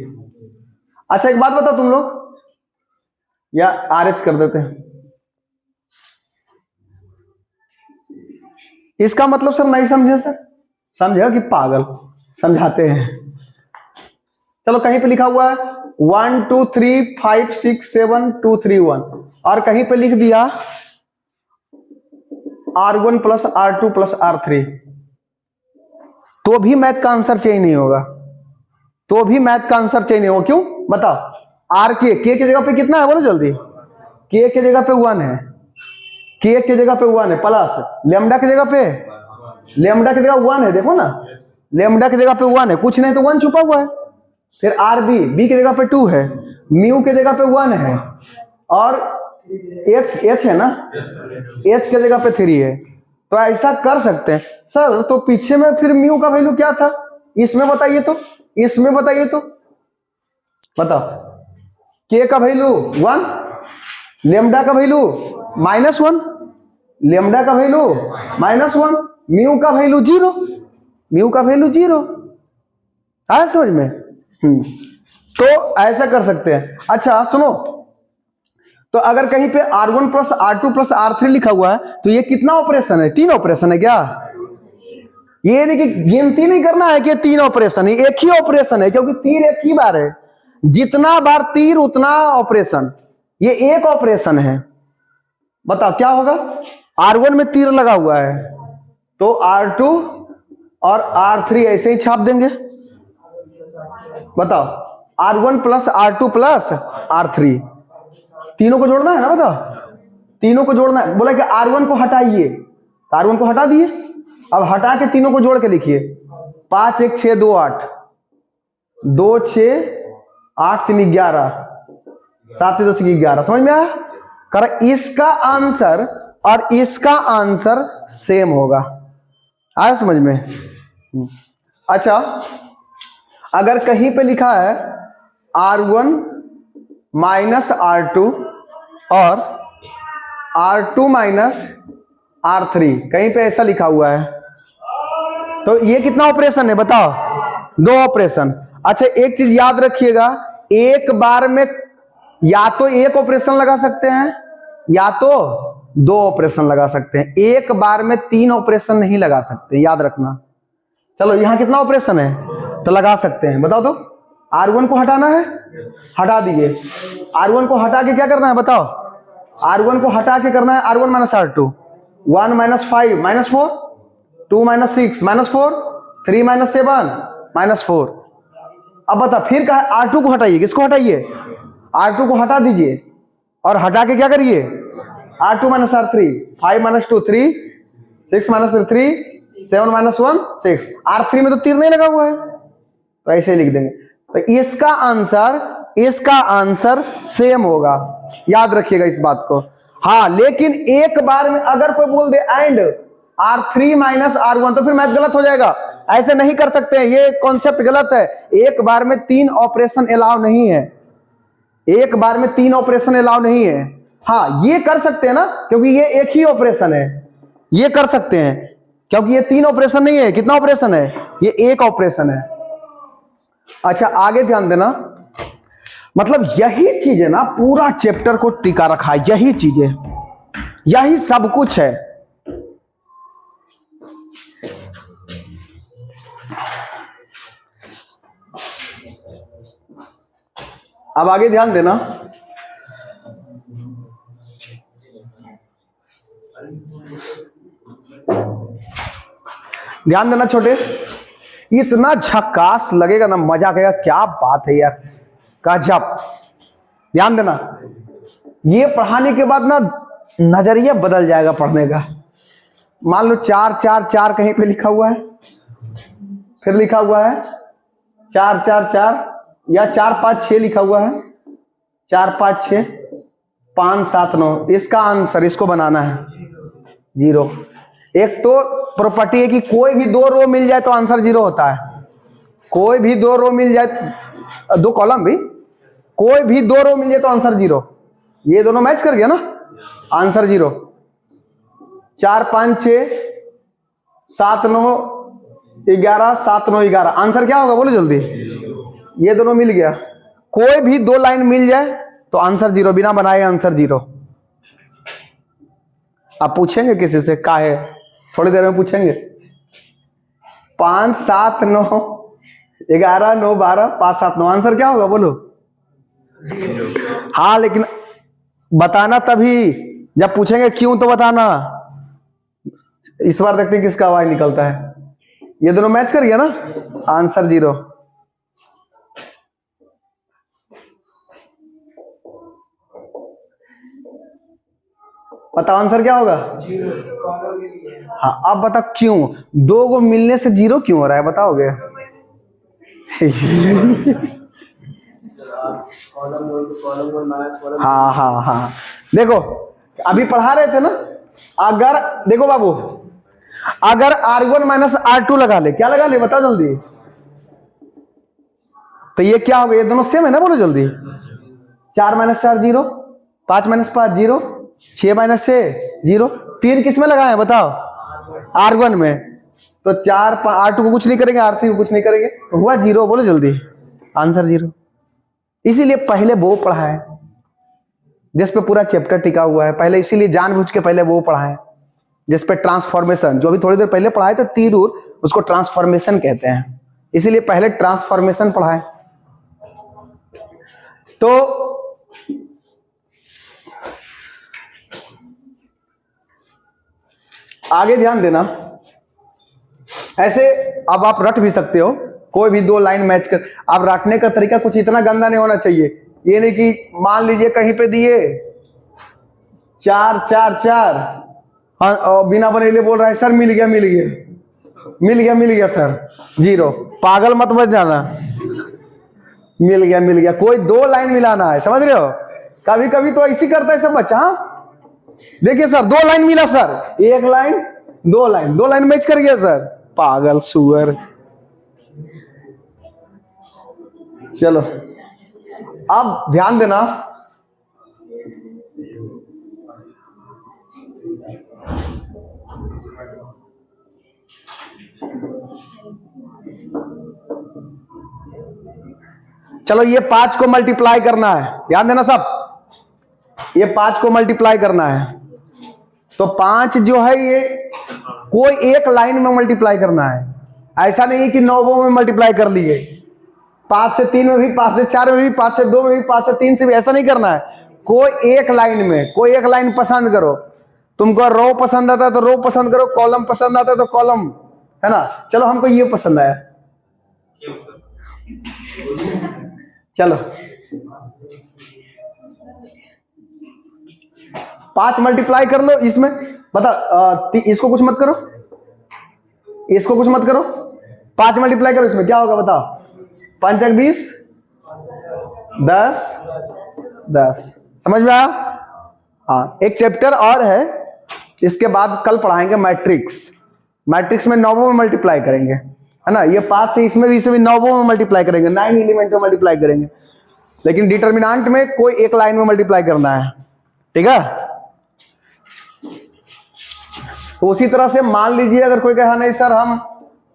अच्छा एक बात बताओ तुम लोग, या RH कर देते हैं, इसका मतलब सर नहीं समझे सर, समझेगा कि पागल, समझाते हैं। चलो कहीं पे लिखा हुआ है 1 2 3 5 6 7 2 3 1 और कहीं पे लिख दिया R1 plus R2 plus R3, तो भी मैथ का आंसर चेंज नहीं होगा, तो भी मैथ का आंसर चेंज नहीं होगा। क्यों बताओ? R के जगह पे कितना है बोलो जल्दी, K के जगह पे 1 है, K के जगह पे 1 है, प्लस लेमडा की जगह पे, लेमडा की जगह 1 है, देखो ना लेमडा की जगह पे 1 है, कुछ नहीं तो 1 छुपा हुआ है। फिर RB, B की जगह पे 2 है, म्यू की जगह पे 1 है, और H है ना, H की जगह पे 3 है। तो ऐसा कर सकते हैं सर। तो पीछे में फिर म्यू का वैल्यू क्या था, इसमें बताइए तो, इसमें बताइए तो, बताओ। K का वैल्यू 1, लेमडा का वैल्यू -1, लेमडा का वैल्यू -1, म्यू का वैल्यू 0, म्यू का वैल्यू 0। आया समझ में? तो ऐसा कर सकते हैं। अच्छा सुनो, तो अगर कहीं पे R1 plus R2 plus R3 लिखा हुआ है तो ये कितना ऑपरेशन है? 3 ऑपरेशन है क्या? ये नहीं कि गिनती नहीं करना है कि 3 ऑपरेशन है, एक ही ऑपरेशन है, क्योंकि तीर एक ही बार है, जितना बार तीर उतना ऑपरेशन, ये एक ऑपरेशन है। बताओ क्या होगा? R1 में तीर लगा हुआ है तो R2 और R3 ऐसे ही छाप देंगे। बताओ, R1 plus R2 plus R3, तीनों को जोड़ना है ना, बताओ तीनों को जोड़ना है। बोला कि R1 को हटाइए, R1 को हटा दिए, अब हटा के तीनों को जोड़ के लिखिए, 5 1 6 2 8, 2 6 8 3 11, 7 2 6 11। समझ में आया? कर इसका आंसर और इसका आंसर सेम होगा। आया समझ में? अच्छा, अगर कहीं पे लिखा है R1 माइनस R2 और R2 माइनस R3, कहीं पे ऐसा लिखा हुआ है, तो ये कितना ऑपरेशन है बताओ? 2 ऑपरेशन। अच्छा एक चीज याद रखिएगा, एक बार में या तो एक ऑपरेशन लगा सकते हैं या तो 2 ऑपरेशन लगा सकते हैं, एक बार में 3 ऑपरेशन नहीं लगा सकते, याद रखना। चलो यहां कितना ऑपरेशन है तो लगा सकते हैं, बताओ तो। R1 को हटाना है, हटा दीजिए। R1 को हटा के क्या करना है बताओ। R1 को हटा के करना है R1 minus R2, 1 minus 5 minus 4, 2 minus 6 minus 4, 3 minus 7 minus 4। अब बता फिर कहा R2 को हटाइए, किसको हटाइए, R2 को हटा दीजिए और हटा के क्या करिए, R2 minus R3, 5 minus 2 3, 6 minus 3 7 minus 1 6। R3 में तो तीर नहीं लगा हुआ है तो ऐसे लिख देंगे। तो इसका आंसर सेम होगा, याद रखिएगा इस बात को। हाँ लेकिन एक बार में अगर कोई बोल दे एंड R3 माइनस R1 तो फिर मैथ गलत हो जाएगा, ऐसे नहीं कर सकते हैं, ये कॉन्सेप्ट गलत है। एक बार में 3 ऑपरेशन अलाउ नहीं है, एक बार में 3 ऑपरेशन अलाउ नहीं है। हाँ ये कर सकते हैं ना, क्योंकि ये एक ही ऑपरेशन है, ये कर सकते हैं क्योंकि ये 3 ऑपरेशन नहीं है। कितना ऑपरेशन है, ये एक ऑपरेशन है। अच्छा आगे ध्यान देना, मतलब यही चीज है ना, पूरा चैप्टर को टिका रखा है, यही चीजें, यही सब कुछ है। अब आगे ध्यान देना, ध्यान देना छोटे, इतना झक्कास लगेगा ना, मजा आएगा, क्या बात है यार, गजब। ध्यान देना, ये पढ़ाने के बाद ना नजरिया बदल जाएगा पढ़ने का। मान लो 4 4 4 कहीं पे लिखा हुआ है, फिर लिखा हुआ है 4 4 4 या 4 5 6 लिखा हुआ है, 4 5 6 5 7 9। इसका आंसर इसको बनाना है 0। एक तो प्रॉपर्टी है कि कोई भी 2 रो मिल जाए तो आंसर 0 होता है, कोई भी 2 रो मिल जाए, 2 कॉलम भी, कोई भी 2 रो मिल जाए तो आंसर 0। ये दोनों मैच कर गया ना, आंसर 0। 4 5 6 7 9 11 7 9 11, आंसर क्या होगा बोलो जल्दी। ये दोनों मिल गया, कोई भी 2 लाइन मिल जाए तो आंसर 0, बिना बनाए आंसर 0। आप पूछेंगे किसी से, का है, थोड़ी देर में पूछेंगे। 5 7 9 11 9 12 5 7 9, आंसर क्या होगा बोलो। हाँ लेकिन बताना तभी जब पूछेंगे क्यों, तो बताना। इस बार देखते हैं किसका आवाज निकलता है। ये दोनों मैच कर गया ना, आंसर 0। बताओ आंसर क्या होगा, 0। हाँ अब बता क्यों 2 को मिलने से 0 क्यों हो रहा है, बताओगे। हाँ हाँ हाँ देखो, अभी पढ़ा रहे थे ना, अगर देखो बाबू, अगर R1 माइनस R2 लगा ले, क्या लगा ले बताओ जल्दी, तो ये क्या होगा, ये दोनों सेम है ना, बोलो जल्दी। 4 माइनस 4 0, 5 माइनस 5 0, 6 माइनस 6 0। 3 किस में लगाए बताओ, R1 में, तो 4 R2 को कुछ नहीं करेंगे, R3 को कुछ नहीं करेंगे, तो हुआ 0, बोलो जल्दी, आंसर 0। इसीलिए पहले वो पढ़ा है जिस पे पूरा चैप्टर टिका हुआ है, पहले इसीलिए जानबूझ के पहले वो पढ़ा है जिस पे ट्रांसफॉर्मेशन, जो अभी थोड़ी देर पहले पढ़ाए तो तीर, उसको ट्रांसफॉर्मेशन कहते हैं, इसीलिए पहले ट्रांसफॉर्मेशन पढ़ाए। तो आगे ध्यान देना, ऐसे अब आप रट भी सकते हो, कोई भी 2 लाइन मैच कर। अब रटने का तरीका कुछ इतना गंदा नहीं होना चाहिए, ये नहीं कि मान लीजिए कहीं पे दिए 4 4 4, बिना बनेले बोल रहा है सर मिल गया मिल गया मिल गया मिल गया सर 0। पागल मत बच जाना, मिल गया, कोई 2 लाइन मिलाना है, समझ रहे हो। कभी कभी तो ऐसी करता है सब बच्चा। हाँ देखिए सर 2 लाइन मिला sir, 1 line 2 line, 2 line match कर गया सर, पागल सुअर। चलो अब ध्यान देना, चलो ये 5 को मल्टीप्लाई करना है, ध्यान देना सब, ये 5 को मल्टीप्लाई करना है, तो 5 जो है ये कोई एक लाइन में मल्टीप्लाई करना है, ऐसा नहीं है कि 9 में मल्टीप्लाई कर लिए, 5 से 3 में भी, 5 से 4 में भी, 5 से 2 में भी, 5 से 3 से भी, ऐसा नहीं करना है। कोई एक लाइन में, कोई एक लाइन पसंद करो। तुमको रो पसंद आता है तो रो पसंद करो, कॉलम पसंद आता है तो कॉलम, है ना। चलो हमको ये पसंद आया, चलो 5 मल्टीप्लाई कर लो इसमें, बता इसको कुछ मत करो, इसको कुछ मत करो, 5 मल्टीप्लाई करो इसमें, क्या होगा बताओ। 5 × 20 10 10, समझ में आया। हाँ, एक चैप्टर और है, इसके बाद कल पढ़ाएंगे मैट्रिक्स। मैट्रिक्स में 9 में मल्टीप्लाई करेंगे, है ना। ये 5 से इसमें भी 9 में मल्टीप्लाई करेंगे, 9 एलिमेंट में मल्टीप्लाई करेंगे, लेकिन डिटर्मिनेंट में कोई एक लाइन में मल्टीप्लाई करना है, ठीक है। तो उसी तरह से मान लीजिए अगर कोई कहा नहीं सर हम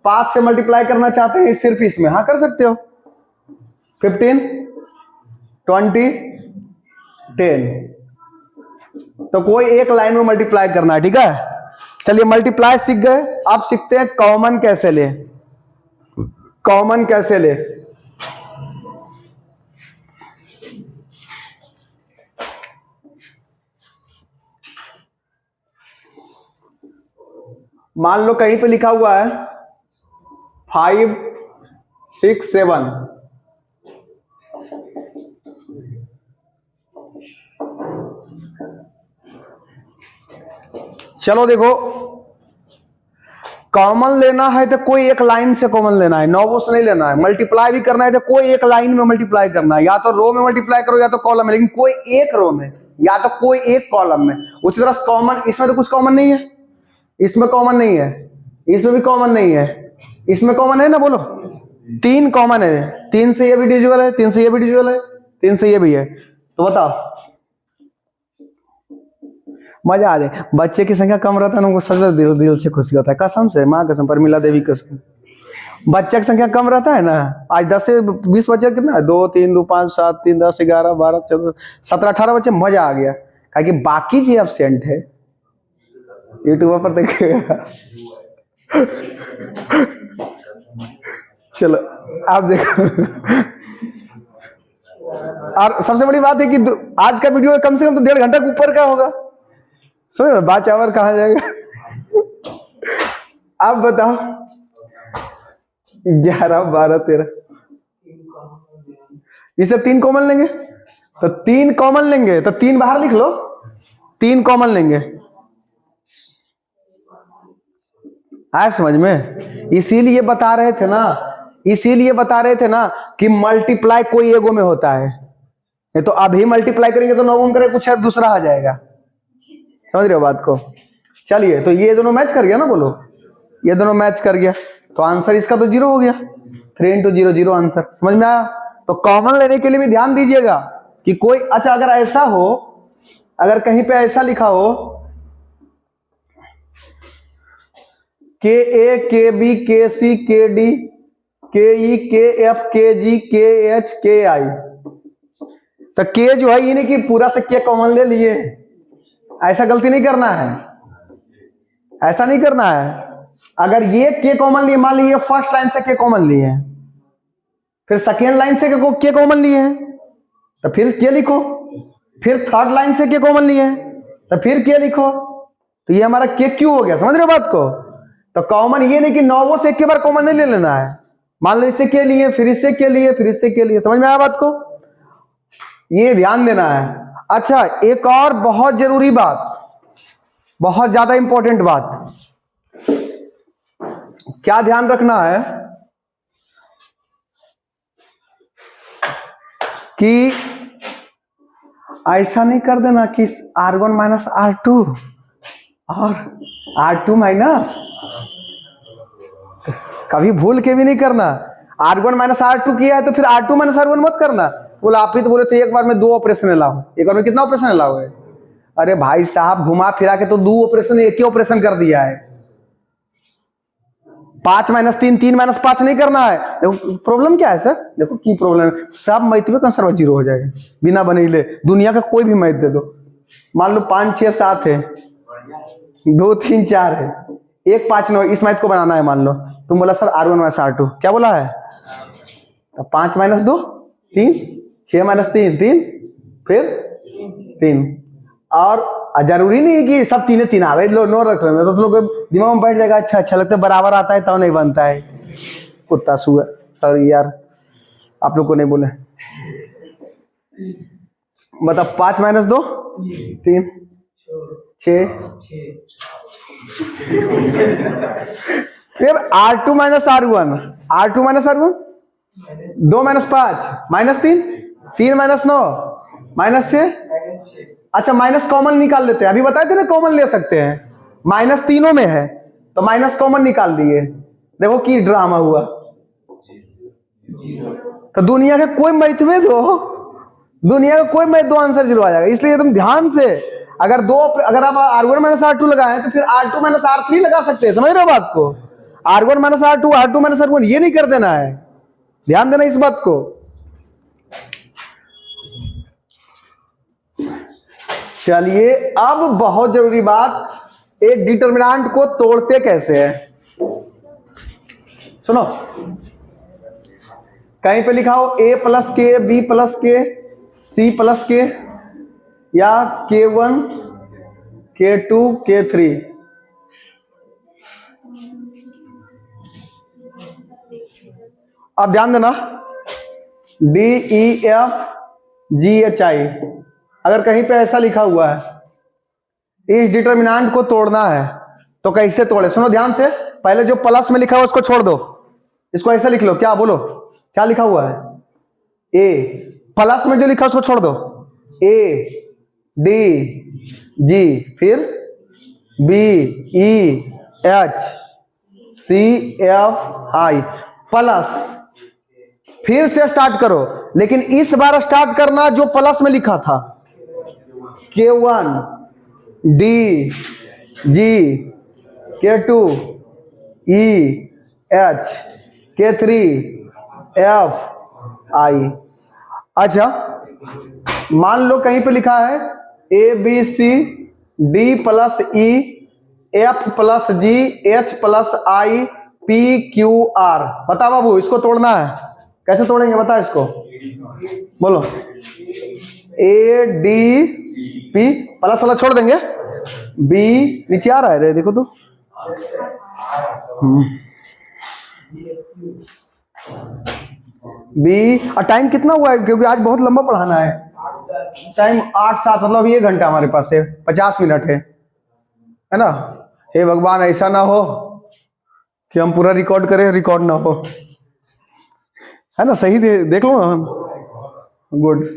5 से मल्टीप्लाई करना चाहते हैं सिर्फ इसमें, हाँ कर सकते हो। 15 20 10, तो कोई एक लाइन में मल्टीप्लाई करना है, ठीक है। चलिए मल्टीप्लाई सीख गए, आप सीखते हैं कॉमन कैसे ले। कॉमन कैसे ले, मान लो कहीं पे लिखा हुआ है 5 6 7, चलो देखो कॉमन लेना है तो कोई एक लाइन से कॉमन लेना है, 9 से नहीं लेना है। मल्टीप्लाई भी करना है तो कोई एक लाइन में मल्टीप्लाई करना है, या तो रो में मल्टीप्लाई करो या तो कॉलम में, लेकिन कोई एक रो में या तो कोई एक कॉलम में। उसी तरह कॉमन, इसमें तो कुछ कॉमन नहीं है, इसमें कॉमन नहीं है, इसमें भी कॉमन नहीं है, इसमें कॉमन है ना, बोलो 3 कॉमन है, 3 से ये भी डिविजिबल है, 3 से ये भी डिविजिबल है, 3 से ये भी है, तो बताओ मजा आ जाए। बच्चे की संख्या कम रहता है ना, उनको सच दिल से खुशी होता है, कसम से, माँ कसम, परमिला देवी कसम। बच्चे की संख्या कम रहता है ना, आज 10 से 20 बच्चे कितना है, 2 3 2 5 7 3 10 11 12 14 17 18 बच्चे, मजा आ गया। कि बाकी जो एब्सेंट है यूट्यूब पर देखेगा। चलो आप देखो। और सबसे बड़ी बात है कि आज का वीडियो कम से कम तो 1.5 घंटा के ऊपर का होगा। समझ रहे, बात चावर कहाँ जाएगा। आप बताओ 11 12 13, इसे 3 कॉमन लेंगे तो 3 कॉमन लेंगे तो 3 बाहर लिख लो, 3 कॉमन लेंगे, आया समझ में। इसीलिए बता रहे थे ना, इसीलिए बता रहे थे ना कि मल्टीप्लाई कोई एगो में होता है, नहीं तो अभी मल्टीप्लाई करेंगे तो 9 करेंगे कुछ दूसरा आ जाएगा। समझ रहे हो बात को। चलिए तो ये दोनों मैच कर गया ना, बोलो ये दोनों मैच कर गया, तो आंसर इसका तो 0 हो गया। 3 × 0 0 आंसर। समझ में आया। तो कॉमन लेने के लिए भी ध्यान दीजिएगा कि कोई, अच्छा अगर ऐसा हो, अगर कहीं पे ऐसा लिखा हो KA KB KC KD KE KF KG KH KI, तो K जो है ये नहीं कि पूरा से K कॉमन ले लिए, ऐसा गलती नहीं करना है, ऐसा नहीं करना है। अगर ये K कॉमन लिए, मान लीजिए फर्स्ट लाइन से K कॉमन लिए, फिर सेकेंड लाइन से K कॉमन लिए तो फिर K लिखो, फिर थर्ड लाइन से K कॉमन लिए तो फिर K लिखो, तो ये हमारा K क्यों हो गया। समझ रहे हो बात को। तो कॉमन ये नहीं कि 9 से एक बार कॉमन नहीं ले लेना है, मान लो इससे K लिए, फिर इससे K लिए, फिर इससे K लिए। समझ में आया बात को, ये ध्यान देना है। अच्छा एक और बहुत जरूरी बात, बहुत ज्यादा इंपॉर्टेंट बात, क्या ध्यान रखना है कि ऐसा नहीं कर देना कि R1 - R2 और R2 माइनस, कभी भूल के भी नहीं करना। R1 - R2 किया है तो फिर R2 - R1 मत करना। बोला आप ही तो बोले थे एक बार में 2 ऑपरेशन लाओ, एक बार में कितना ऑपरेशन लाओ है। अरे भाई साहब घुमा फिरा के तो 2 ऑपरेशन एक ही ऑपरेशन कर दिया है। 5 - 3 3 - 5 नहीं करना है। देखो प्रॉब्लम क्या है सर, देखो की प्रॉब्लम है, सब मैथ में कंसर्व 0 हो जाएगा बिना बने ले। दुनिया का कोई भी मैथ दे दो, मान लो 5 6 7 है, 2 3 4 है, 1 5 9, इस मैथ को बनाना है। मान लो तुम बोला सर R1 माइनस R2, क्या बोला है? 5 माइनस 2 3, 6 माइनस 3 3, फिर 3। और जरूरी नहीं है कि सब 3 3 आवे, लो नो रख लेना, तो तुम लोग के दिमाग में बैठ जाएगा अच्छा अच्छा लगता है, बराबर आता है तो नहीं बनता है। कुत्ता सुअर, सॉरी यार आप लोग को नहीं बोले। मतलब 5 माइनस 2 3 6, फिर R2 minus R1, R2 minus R1 2 minus 5 minus 3, 3 minus 9 minus 6। अच्छा माइनस कॉमन निकाल लेते हैं, अभी बताए थे ना कॉमन ले सकते हैं, माइनस तीनों में है तो माइनस कॉमन निकाल दिए, देखो की ड्रामा हुआ। तो दुनिया के कोई मैथ में दो, दुनिया का कोई मैथ 2 आंसर 0 आ जाएगा। इसलिए तुम ध्यान से अगर आप R1 माइनस R2 लगाए तो फिर R2 माइनस R3 लगा सकते हैं, समझ रहे हो बात को? R1 minus R2, R2 minus R1 ये नहीं कर देना है, ध्यान देना इस बात को। चलिए अब बहुत जरूरी बात, एक डिटरमिनेंट को तोड़ते कैसे है। सुनो, कहीं पे लिखा हो A प्लस के, B प्लस के, C प्लस के, या K1 K2 K3, आप ध्यान देना, D E F G H I, अगर कहीं पे ऐसा लिखा हुआ है इस डिटरमिनेंट को तोड़ना है तो कैसे तोड़े? सुनो ध्यान से, पहले जो प्लस में लिखा हुआ उसको छोड़ दो, इसको ऐसा लिख लो, क्या बोलो क्या लिखा हुआ है? A, प्लस में जो लिखा उसको छोड़ दो, A D G, फिर B E H C F I plus, फिर से स्टार्ट करो, लेकिन इस बार स्टार्ट करना जो प्लस में लिखा था, K1 D G K2 E H K3 F I। अच्छा मान लो कहीं पे लिखा है A B C D plus E F plus G H plus I P Q R, बता बाबू इसको तोड़ना है, कैसे तोड़ेंगे बता इसको, बोलो। A D P प्लस वाला छोड़ देंगे, B नीचे आ रहा है रे देखो तो, B और टाइम कितना हुआ है, क्योंकि आज बहुत लंबा पढ़ाना है, टाइम 8 7 मतलब 1 घंटा हमारे पास है, 50 मिनट है ना। हे भगवान ऐसा ना हो कि हम पूरा रिकॉर्ड करें, रिकॉर्ड ना हो, है ना, सही देख लो ना, गुड,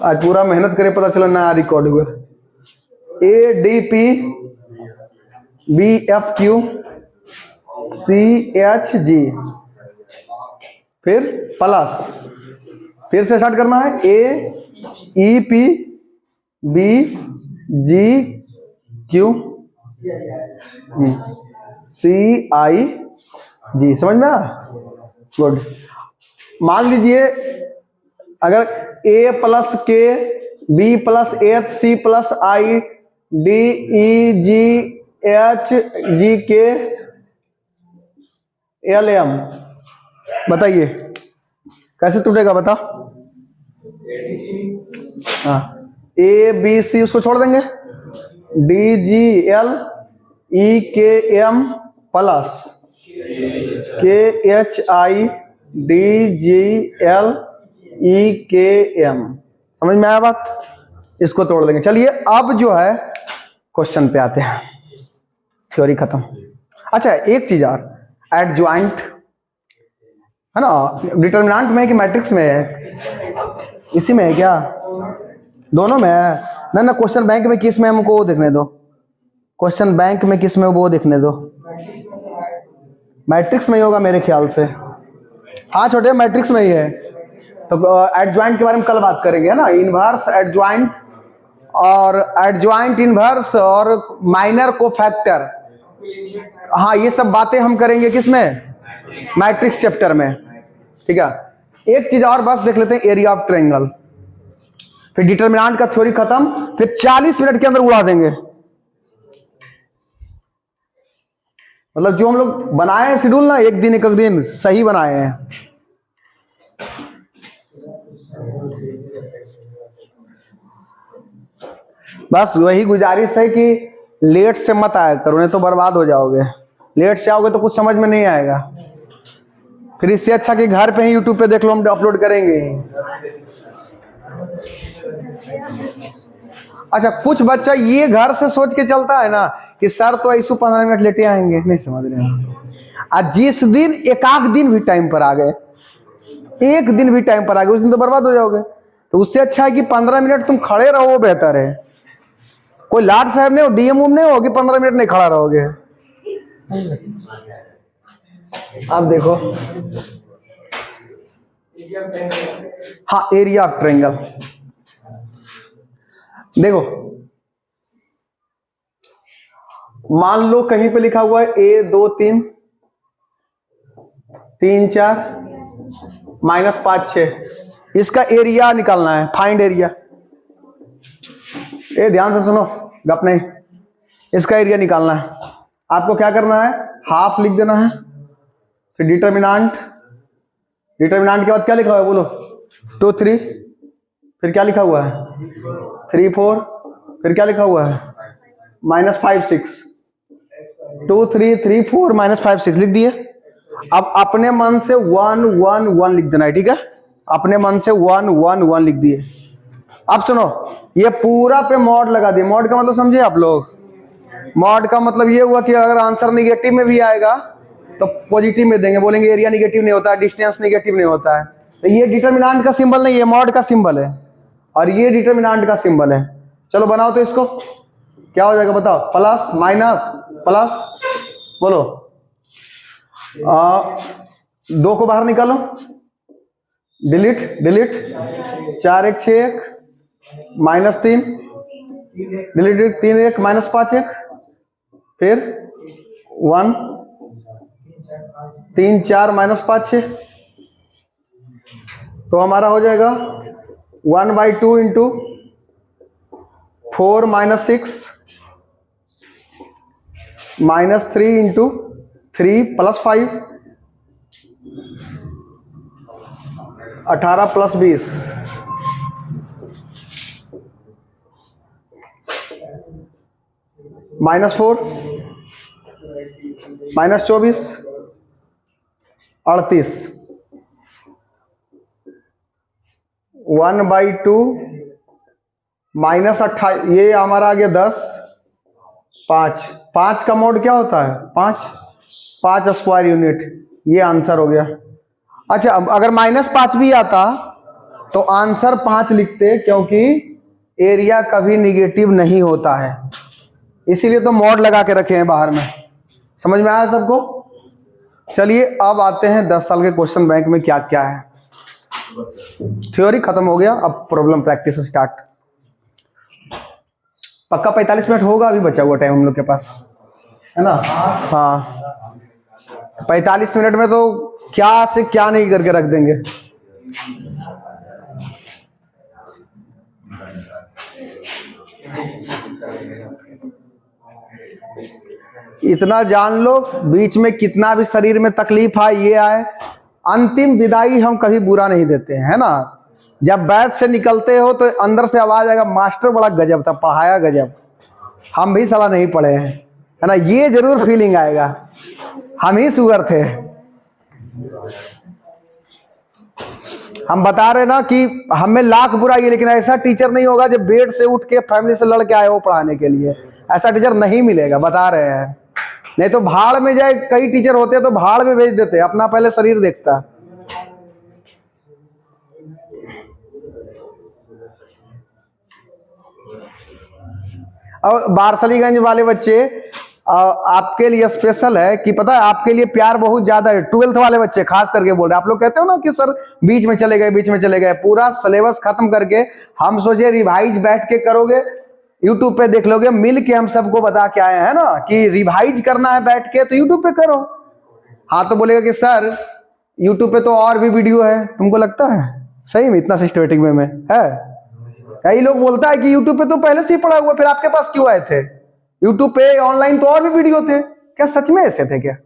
आज पूरा मेहनत करे पता चला ना रिकॉर्ड हुआ। A D P B F Q C H G, फिर प्लस, फिर से स्टार्ट करना है, A E P B G Q C I G, समझ में आ? गुड। मान लीजिए अगर A plus K B plus H C plus I D E G H G K L M, बताइए कैसे टूटेगा बता? हाँ A B C उसको छोड़ देंगे, D G L E K M plus K H I D G L E K M, समझ में आया बात? इसको तोड़ देंगे। चलिए अब जो है क्वेश्चन पे आते हैं, थ्योरी खत्म। अच्छा एक चीज और, एडजॉइंट है ना, डिटरमिनेंट में है कि मैट्रिक्स में है? इसी में है क्या? दोनों में है ना? ना क्वेश्चन बैंक में किस में, हमको वो देखने दो, क्वेश्चन बैंक में किस में वो देखने दो, मैट्रिक्स में ही होगा मेरे ख्याल से। हाँ छोटे मैट्रिक्स में ही है, तो एडजॉइंट के बारे में कल बात करेंगे, है ना, इनवर्स एडजॉइंट और एडजॉइंट इनवर्स और माइनर कोफैक्टर, हाँ ये सब बातें हम करेंगे किसमें? मैट्रिक्स चैप्टर में, ठीक है। एक चीज और बस देख लेते हैं, एरिया ऑफ ट्रायंगल, फिर डिटरमिनेंट का थ्योरी खत्म, फिर 40 मिनट के अंदर उड़ा देंगे, मतलब जो हम लोग बनाए हैं शेड्यूल ना, एक दिन सही बनाए हैं। बस वही गुजारिश है कि लेट से मत आया करो, नहीं तो बर्बाद हो जाओगे। लेट से आओगे तो कुछ समझ में नहीं आएगा। फिर इससे अच्छा कि घर पे ही यूट्यूब पे देख लो, हम अपलोड करेंगे। अच्छा, कुछ बच्चा ये घर से सोच के चलता है ना कि सर तो ऐसे 15 मिनट लेटे आएंगे, नहीं समझ रहे हैं। आज जिस दिन एक आध दिन भी टाइम पर आ गए, एक दिन भी टाइम पर आ गए, उस दिन तो बर्बाद हो जाओगे। तो उससे अच्छा है कि 15 मिनट तुम खड़े रहो, वो बेहतर है। कोई लाट साहब नहीं हो, डीएम नहीं हो कि 15 मिनट नहीं खड़ा रहोगे। अब देखो, हाँ, एरिया ऑफ ट्रायंगल देखो, मान लो कहीं पे लिखा हुआ है A 2 3 3 4 -5 6, इसका एरिया निकालना है, फाइंड एरिया। ध्यान से सुनो, गप नहीं, इसका एरिया निकालना है। आपको क्या करना है, हाफ लिख देना है, फिर डिटरमिनेंट, डिटरमिनेंट के बाद क्या लिखा हुआ है बोलो, 2 3, फिर क्या लिखा हुआ है 3 4, फिर क्या लिखा हुआ है -5 6, 2 3 3 4 -5 6 लिख दिए। अब अपने मन से 1 1 1 लिख देना है, ठीक है। अपने मन से 1 1 1 लिख दिए। अब सुनो, ये पूरा पे मॉड लगा दिए। मॉड का मतलब समझे आप लोग? मॉड का मतलब ये हुआ कि अगर आंसर निगेटिव में भी आएगा तो पॉजिटिव में देंगे, बोलेंगे एरिया निगेटिव नहीं होता है, डिस्टेंस निगेटिव नहीं होता है। तो ये डिटरमिनेंट का सिंबल नहीं, ये मॉड का सिंबल है, और ये डिटरमिनेंट का सिंबल है। चलो बनाओ तो इसको, क्या हो जाएगा बताओ, प्लस माइनस प्लस, बोलो 2 को बाहर निकालो, डिलीट डिलीट, 4 1 6 1, -3, डिलीट 3 1 -5 1, फिर 1 3 4 -5 6, तो हमारा हो जाएगा 1/2 इंटू 4 -6 -3 इंटू 3 + 5, 18 + 20, -4 -24 38, 1/2 -28, ये हमारा आ गया 10, 5 का मोड क्या होता है 5 स्क्वायर यूनिट, ये आंसर हो गया। अच्छा, अब अगर -5 भी आता तो आंसर 5 लिखते, क्योंकि एरिया कभी निगेटिव नहीं होता है, इसीलिए तो मॉड लगा के रखे हैं बाहर में। समझ में आया सबको? चलिए अब आते हैं 10 साल के क्वेश्चन बैंक में क्या क्या है। थ्योरी खत्म हो गया, अब प्रॉब्लम प्रैक्टिस स्टार्ट। पक्का 45 मिनट होगा, अभी बचा हुआ टाइम हम लोग के पास, है ना? हाँ, 45 मिनट में तो क्या से क्या नहीं करके रख देंगे। इतना जान लो, बीच में कितना भी शरीर में तकलीफ आए, ये आए, अंतिम विदाई हम कभी बुरा नहीं देते हैं, है ना? जब बैच से निकलते हो तो अंदर से आवाज आएगा, मास्टर बड़ा गजब था, पढ़ाया गजब, हम भी साला नहीं पढ़े हैं, है ना? ये जरूर फीलिंग आएगा, हम ही शुगर थे। हम बता रहे ना कि हमें लाख बुराई है, लेकिन ऐसा टीचर नहीं होगा जो बेड से उठ के फैमिली से लड़के आए हो पढ़ाने के लिए, ऐसा टीचर नहीं मिलेगा, बता रहे हैं। नहीं तो भाड़ में जाए, कई टीचर होते हैं तो भाड़ में भेज देते, अपना पहले शरीर देखता। और बारसलीगंज वाले बच्चे आपके लिए स्पेशल है कि पता है, आपके लिए प्यार बहुत ज्यादा है। 12th वाले बच्चे खास करके बोल रहे हैं, आप लोग कहते हो ना कि सर बीच में चले गए, पूरा सिलेबस खत्म करके हम सोचे रिवाइज बैठ के करोगे, यूट्यूब पे देख लोगे, मिल के हम सबको बता के आए हैं ना कि रिवाइज करना है बैठ के, तो यूट्यूब पे करो। हाँ, तो बोलेगा कि सर यूट्यूब पे तो और भी वीडियो है, तुमको लगता है सही में इतना सिस्टमेटिक में है? कई लोग बोलता है कि यूट्यूब पे तो पहले से ही पढ़ा हुआ, फिर आपके पास क्यों आए थे? यूट्यूब पे ऑनलाइन तो और भी वीडियो थे, क्या सच में ऐसे थे क्या?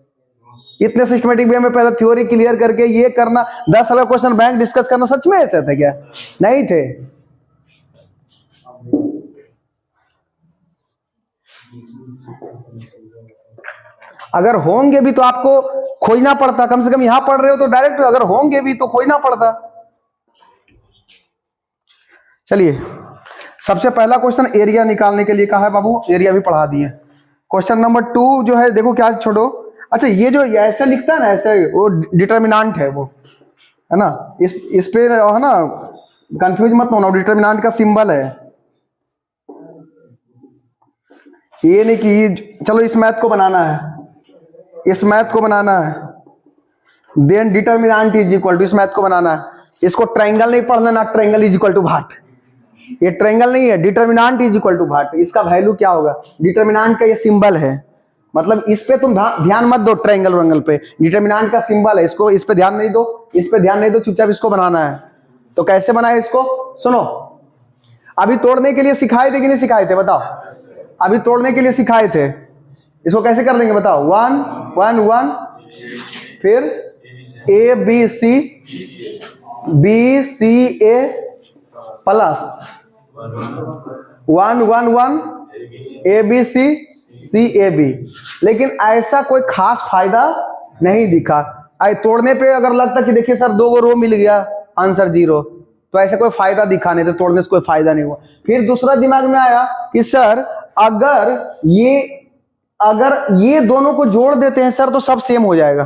इतने सिस्टमेटिक वे में पहले थ्योरी क्लियर करके ये करना, 10 अलग क्वेश्चन बैंक डिस्कस करना, सच में ऐसे थे क्या? नहीं थे। अगर होंगे भी तो आपको खोजना पड़ता, कम से कम यहां पढ़ रहे हो तो डायरेक्ट, अगर होंगे भी तो खोजना पड़ता। चलिए, सबसे पहला क्वेश्चन एरिया निकालने के लिए कहा है बाबू, एरिया भी पढ़ा दिए। क्वेश्चन नंबर 2 जो है, देखो क्या छोड़ो, अच्छा ये जो ऐसे लिखता है ना, ऐसे वो डिटर्मिनेंट है, वो है ना, इस पे है ना, कंफ्यूज मत होना, डिटर्मिनेंट का सिंबल है। ये नहीं कि चलो इस मैथ को बनाना है, इस मैथ को बनाना है, then determinant is equal to, इस मैथ को बनाना है, इसको ट्रायंगल नहीं पढ़ना ना, triangle is equal to what, ये ट्रायंगल नहीं है, determinant is equal to what. इसका वैल्यू क्या होगा? डिटर्मिनेंट का ये सिंबल है, मतलब इस पे तुम ध्यान मत दो, ट्रायंगल वंगल पे, डिटर्मिनेंट का सिंबल है, इसको इस पे ध्यान नहीं दो, इस पे ध्यान नहीं दो, चुपचाप इसको बनाना है। तो कैसे बनाए इसको? सुनो, अभी तोड़ने के लिए सिखाए थे कि नहीं सिखाए थे? बताओ, अभी तोड़ने के लिए सिखाए थे, इसको कैसे कर देंगे बताओ? 1 1 1, फिर A B C, B C A plus 1 1 1, A B C, C A B. लेकिन ऐसा कोई खास फायदा नहीं दिखा। तोड़ने पे अगर लगता कि देखिए सर 2 रो मिल गया, आंसर 0, तो ऐसे कोई फायदा दिखा नहीं, तो तोड़ने से कोई फायदा नहीं हुआ। फिर दूसरा दिमाग में आया कि सर अगर ये दोनों को जोड़ देते हैं सर तो सब सेम हो जाएगा,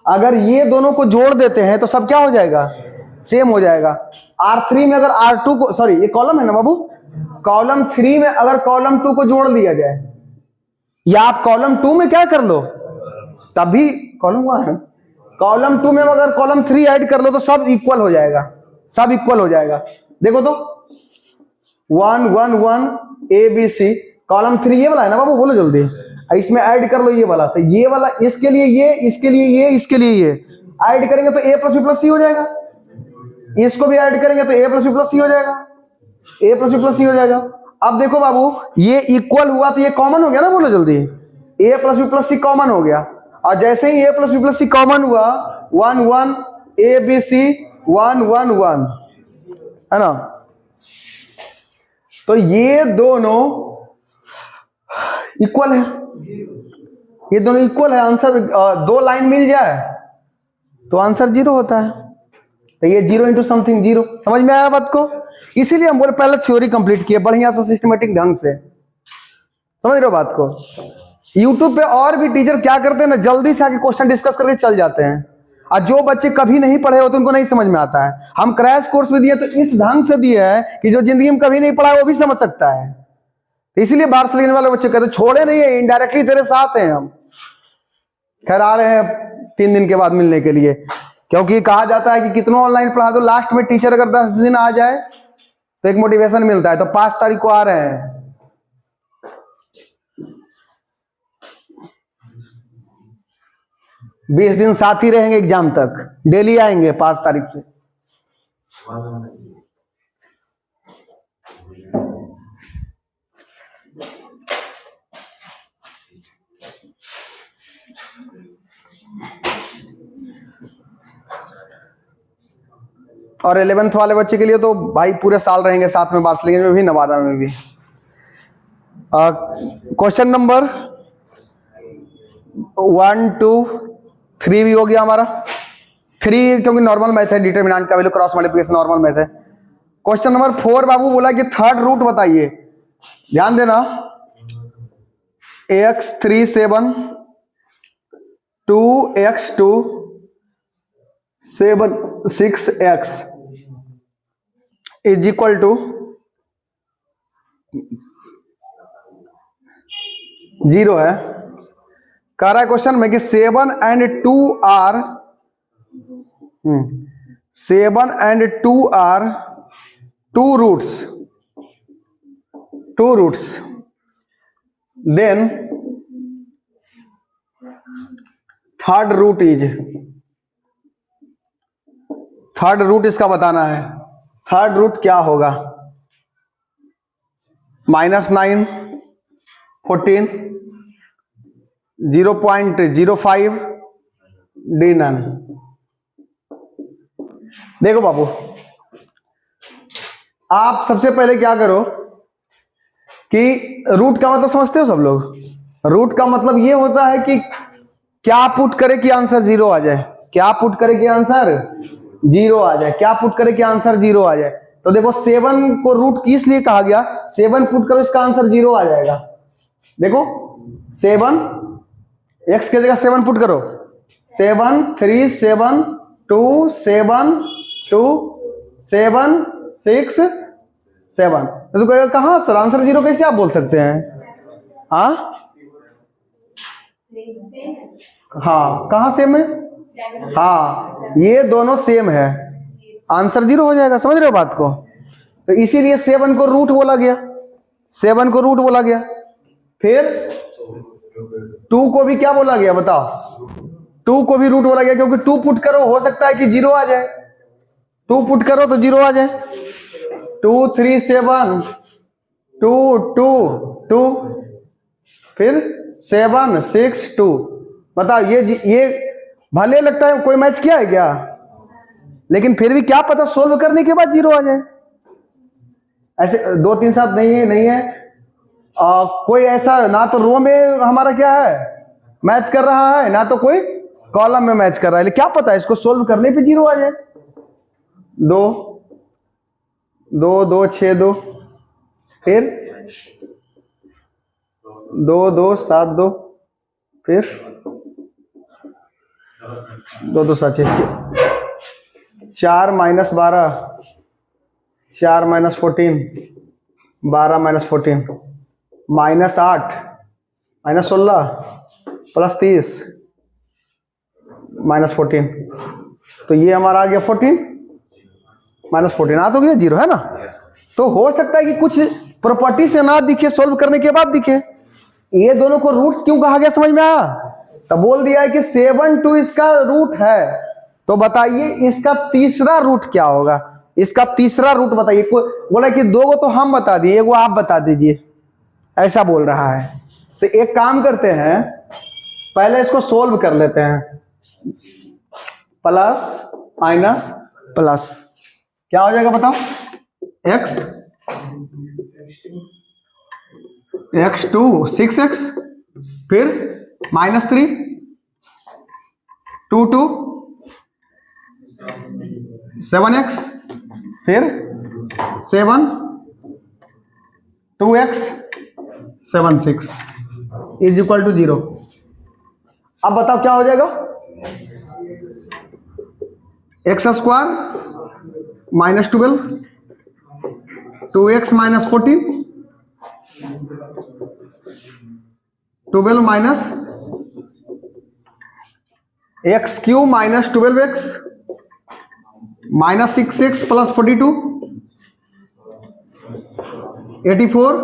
अगर ये दोनों को जोड़ देते हैं तो सब क्या हो जाएगा? सेम हो जाएगा। R3 में अगर R2 को, सॉरी ये कॉलम है ना बाबू, कॉलम 3 में अगर कॉलम 2 को जोड़ दिया जाए, या आप कॉलम 2 में क्या कर लो, तभी कॉलम 1, कॉलम 2 में अगर कॉलम 3 ऐड कर लो तो सब इक्वल हो जाएगा, सब इक्वल हो जाएगा। देखो तो 1 1 1 ए बी सी, कॉलम 3 ये वाला है ना बाबू, बोलो जल्दी, इसमें ऐड कर लो ये वाला, तो ये वाला इसके लिए ये, इसके लिए ये, इसके लिए ये ऐड करेंगे तो a प्लस बी प्लस सी हो जाएगा, इसको भी ऐड करेंगे तो a प्लस बी प्लस सी हो जाएगा, a प्लस बी प्लस सी हो जाएगा। अब देखो बाबू, ये इक्वल हुआ तो ये कॉमन हो गया ना, बोलो जल्दी, a plus B plus C common हो गया, और जैसे ही a plus B plus C common हुआ, 1 1 ए बी सी 1 1 1, है ना, तो ये दोनों इक्वल है, ये दोनों इक्वल है, आंसर 2 लाइन मिल जाए तो आंसर 0 होता है। तो ये 0 इंटू समथिंग 0, समझ में आया बात को? इसीलिए हम बोले पहले थ्योरी कंप्लीट किए बढ़िया से, सिस्टमेटिक ढंग से, समझ रहे हो बात को? यूट्यूब पे और भी टीचर क्या करते हैं ना, जल्दी से आके क्वेश्चन डिस्कस करके चल जाते हैं, और जो बच्चे कभी नहीं पढ़े होते उनको नहीं समझ में आता है। हम क्रैश कोर्स में दिए तो इस ढंग से दिए है कि जो जिंदगी में कभी नहीं पढ़ा है वो भी समझ सकता है। इसीलिए बाहर से लेने वाले बच्चे कहते छोड़े नहीं है, इनडायरेक्टली तेरे साथ हैं हम। खैर आ रहे हैं 3 दिन के बाद मिलने के लिए, क्योंकि कहा जाता है कि कितना ऑनलाइन पढ़ा दो, लास्ट में टीचर अगर 10 दिन आ जाए तो एक मोटिवेशन मिलता है। तो 5 तारीख को आ रहे हैं, बीस दिन साथ ही रहेंगे एग्जाम तक, डेली आएंगे 5 तारीख से। और 11th वाले बच्चे के लिए तो भाई पूरे साल रहेंगे साथ में, बार्सिलोना में भी, नवादा में भी। क्वेश्चन नंबर 1 2 3 भी हो गया हमारा। 3 क्योंकि नॉर्मल मैथ है, डिटरमिनेंट का value, cross multiplication normal math है। क्वेश्चन नंबर 4 बाबू बोला कि थर्ड रूट बताइए, ध्यान देना। x3 7 2x2 7 6x is equal to 0 है। कह रहा है क्वेश्चन में कि 7 and 2 are 2 roots, then third root इसका बताना है। थर्ड रूट क्या होगा? -9 14 0.05 डी नन। देखो बाबू, आप सबसे पहले क्या करो कि रूट का मतलब समझते हो सब लोग? रूट का मतलब ये होता है कि क्या पुट करे कि आंसर 0 आ जाए, क्या पुट करे कि आंसर 0 आ जाए, क्या पुट करे कि आंसर 0 आ जाए। तो देखो 7 को रूट किस लिए कहा गया, 7 पुट करो इसका आंसर 0 आ जाएगा। देखो 7 x की जगह 7 पुट करो, 7 3 7 2 7 2 7 6 7। तो कहेगा कहाँ सर आंसर 0 कैसे आप बोल सकते हैं? हाँ हाँ, कहाँ सेम है? हाँ, ये दोनों सेम है, आंसर 0 हो जाएगा। समझ रहे हो बात को? तो इसीलिए 7 को रूट बोला गया, 7 को रूट बोला गया। फिर 2 को भी क्या बोला गया बताओ? 2 को भी रूट बोला गया, क्योंकि 2 पुट करो हो सकता है कि 0 आ जाए, 2 पुट करो तो 0 आ जाए। 2 3 7 2 2 2 फिर 7 6 2। बताओ ये भले लगता है कोई मैच किया है क्या, लेकिन फिर भी क्या पता सोल्व करने के बाद 0 आ जाए। ऐसे 2 3 7 नहीं है कोई ऐसा, ना तो रो में हमारा क्या है मैच कर रहा है, ना तो कोई कॉलम में मैच कर रहा है, लेकिन क्या पता इसको सोल्व करने पे 0 आ जाए। 2 2 2 6 2 फिर 2 2 7 2 फिर 2 2 7 6 4 - 12 4 - 14 12 - 14 -8 -16 +30 -14। तो ये हमारा आ गया 14 -14 आ तो गया 0 है ना। तो हो सकता है कि कुछ प्रॉपर्टी से ना दिखे, सोल्व करने के बाद दिखे। ये दोनों को रूट्स क्यों कहा गया समझ में आया? तो बोल दिया है कि 7 2 इसका रूट है, तो बताइए इसका तीसरा रूट क्या होगा? इसका तीसरा रूट बताइए। बोला कि 2 को तो हम बता दिए, एगो आप बता दीजिए, ऐसा बोल रहा है। तो एक काम करते हैं, पहले इसको सोल्व कर लेते हैं। प्लस माइनस प्लस क्या हो जाएगा बताओ? x x2 6x फिर -3 2 2 7x फिर 7 2x 7 6 इज इक्वल टू 0। अब बताओ क्या हो जाएगा? x² -12 2x -14 12 x³ -12x -6x + 42 84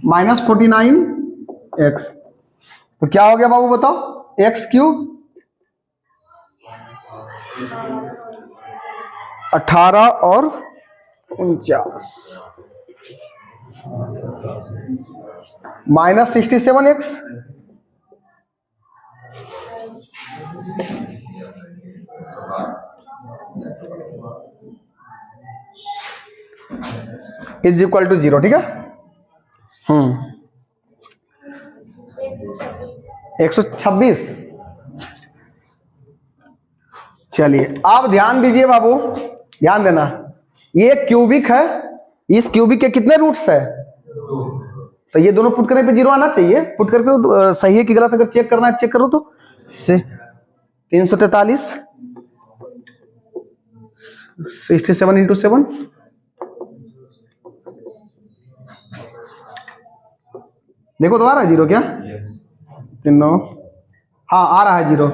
-49x। तो क्या हो गया बाबू बताओ? x³ 18 और 49 -67x इज इक्वल टू 0। ठीक है। 126। चलिए आप ध्यान दीजिए बाबू, ध्यान देना। ये क्यूबिक है, इस क्यूबिक के कितने रूट्स है? तो ये दोनों पुट करने पे 0 आना चाहिए। पुट करके सही है कि गलत, अगर चेक करना है चेक करो तो। से 343 67 × 7 देखो तो आ रहा है 0 क्या? 3 हाँ आ रहा है 0।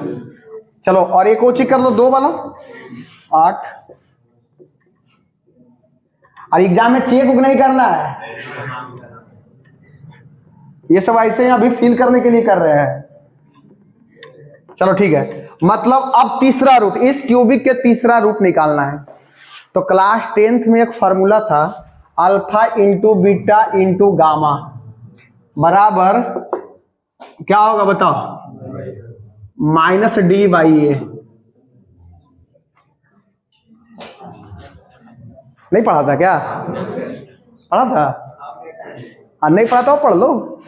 चलो और एक और चेक कर लो, 2 वाला 8। और एग्जाम में चेक नहीं करना है, ये सब ऐसे ही अभी फील करने के लिए कर रहे हैं। चलो ठीक है, मतलब अब तीसरा रूट, इस क्यूबिक के तीसरा रूट निकालना है। तो क्लास 10th में एक फॉर्मूला था, अल्फा × बीटा × गामा बराबर क्या होगा बताओ, माइनस डी बाई ए। नहीं पढ़ा था क्या? पढ़ा था? नहीं पढ़ा था पढ़ लो।